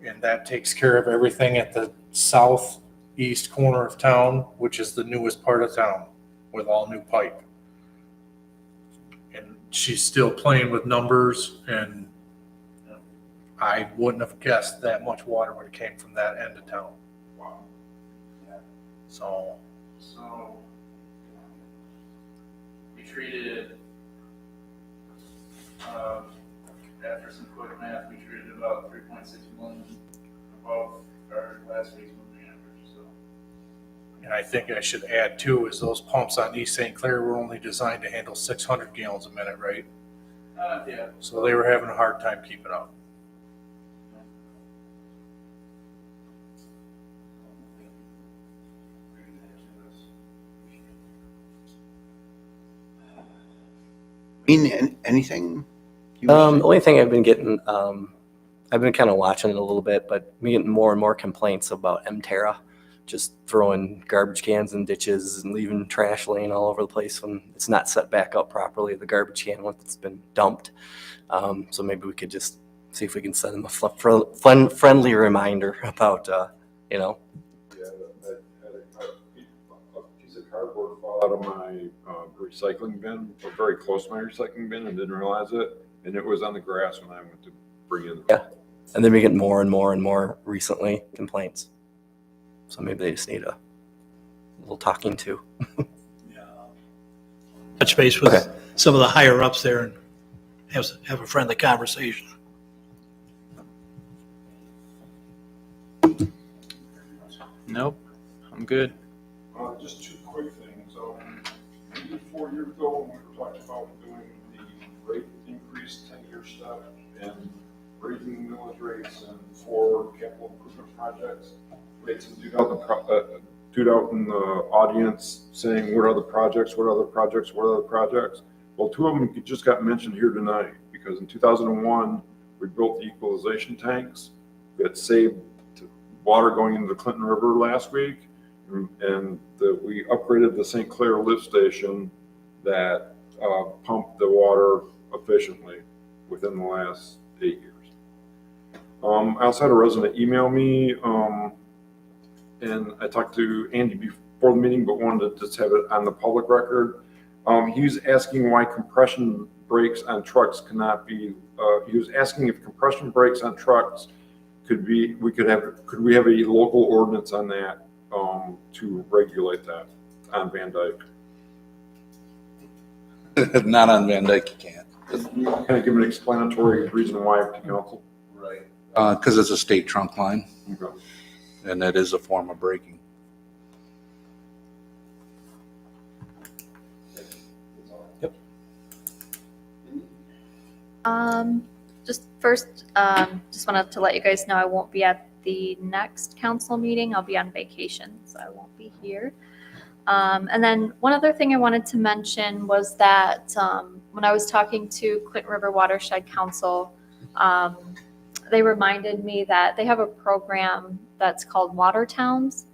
And that takes care of everything at the southeast corner of town, which is the newest part of town with all new pipe. And she's still playing with numbers, and I wouldn't have guessed that much water would have came from that end of town. Wow. Yeah. So So, we treated, after some quick math, we treated about 3.6 million above our last week's moving average, so. And I think I should add too, is those pumps on East St. Clair were only designed to handle 600 gallons a minute, right? Yeah. So they were having a hard time keeping up. Anything? you The wish to- only thing I've been getting, I've been kind of watching it a little bit, but I'm getting more and more complaints about Mterra, just throwing garbage cans in ditches and leaving trash laying all over the place when it's not set back up properly, the garbage can once it's been dumped. So maybe we could just see if we can send them a friendly reminder about, you know. Yeah, I had a piece of cardboard fall out of my recycling bin, or very close to my recycling bin, and didn't realize it. And it was on the grass when I went to bring in. Yeah. And then we get more and more and more recently complaints. So maybe they just need a little talking to. Touch base with Okay. some of the higher ups there and have a friendly conversation. Nope, I'm good. Just two quick things. Maybe 4 years ago, when we were talking about doing the rate increase 10-year stuff and raising millage rates and for capital improvement projects, we had some dude out in the audience saying, what other projects, what other projects, what other projects? Well, two of them just got mentioned here tonight, because in 2001, we built the equalization tanks that saved water going into the Clinton River last week. And we upgraded the St. Clair lift station that pumped the water efficiently within the last 8 years. I also had a resident email me, and I talked to Andy before the meeting, but wanted to just have it on the public record. He was asking why compression brakes on trucks cannot be, he was asking if compression brakes on trucks could we have a local ordinance on that to regulate that on Van Dyke? Not on Van Dyke, you can't. Can I give an explanatory reason why to council? Right. Because it's a state trunk line, Okay. and that is a form of braking. Just first, just wanted to let you guys know I won't be at the next council meeting. I'll be on vacation, so I won't be here. And then one other thing I wanted to mention was that when I was talking to Clinton River Watershed Council, they reminded me that they have a program that's called Water Towns.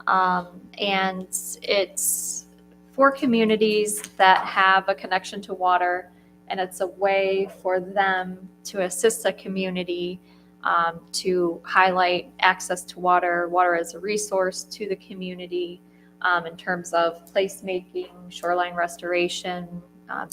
And it's for communities that have a connection to water, and it's a way for them to assist a community to highlight access to water, water as a resource to the community in terms of placemaking, shoreline restoration,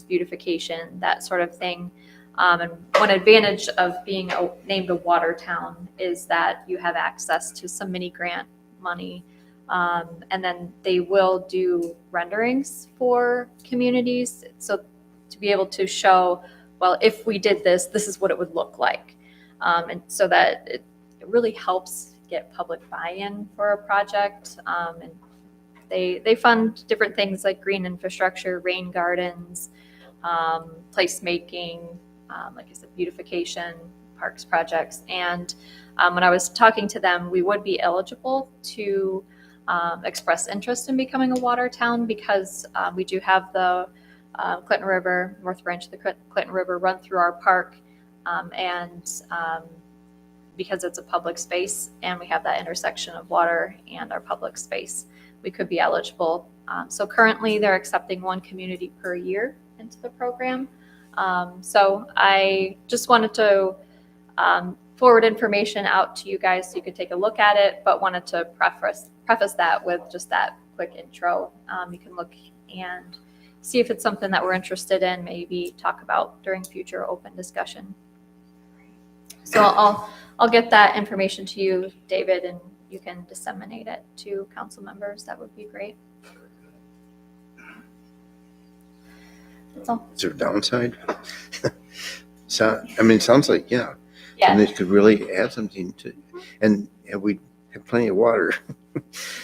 beautification, that sort of thing. And one advantage of being named a water town is that you have access to some mini grant money. And then they will do renderings for communities. So to be able to show, well, if we did this, this is what it would look like. And so that it really helps get public buy-in for a project. And they fund different things like green infrastructure, rain gardens, placemaking, like I said, beautification, parks projects. And when I was talking to them, we would be eligible to express interest in becoming a water town because we do have the Clinton River, North Branch of the Clinton River run through our park. And because it's a public space and we have that intersection of water and our public space, we could be eligible. So currently they're accepting one community per year into the program. So I just wanted to forward information out to you guys so you could take a look at it, but wanted to preface that with just that quick intro. You can look and see if it's something that we're interested in, maybe talk about during future open discussion. So I'll get that information to you, David, and you can disseminate it to council members. That would be great. Is there a downside? So, I mean, it sounds like, yeah. And Yeah, it could really add something to, and we have plenty of water.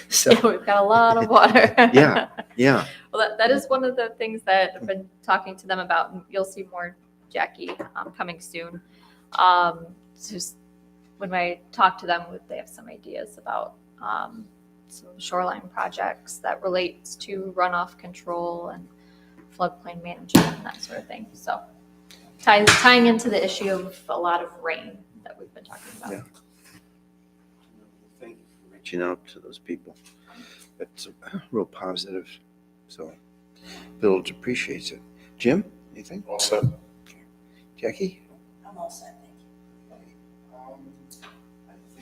So, we've got a lot of water. Yeah. yeah, Well, that is one of the things that I've been talking to them about, and you'll see more, Jackie, coming soon. It's just when I talk to them, they have some ideas about some shoreline projects that relates to runoff control and floodplain management and that sort of thing. So tying into the issue of a lot of rain that we've been talking about. Yeah. Thank you for reaching out to those people. That's real positive. So Village appreciates it. Jim, anything? All set. Jackie? I'm all set, thank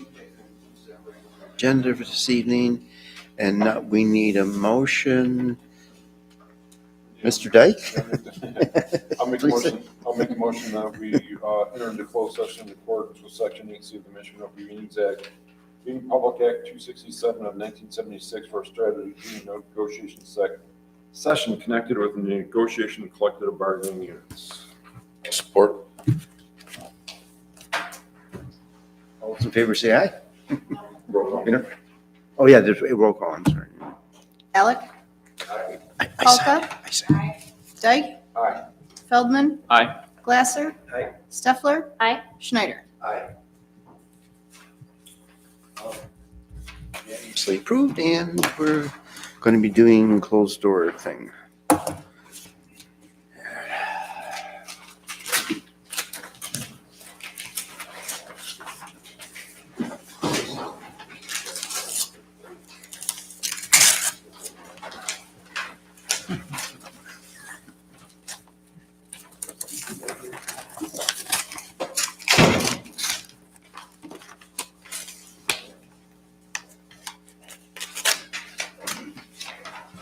you. Agenda for this evening, and we need a motion. Mr. Dyke? I'll make a motion, that we enter into closed session in accordance with Section 8C of the Michigan Open Meetings Act, being Public Act 267 of 1976 for a strategy negotiation session connected with the negotiation of collective bargaining units. Support. All those in favor say aye. Roll call. Peter? Oh, yeah, there's a roll call, I'm sorry. Alec? Palka? I said. Dyke? Aye. Feldman? Aye. Glasser? Aye. Steffler? Aye. Schneider? Unanimously approved, and we're going to be doing closed door thing.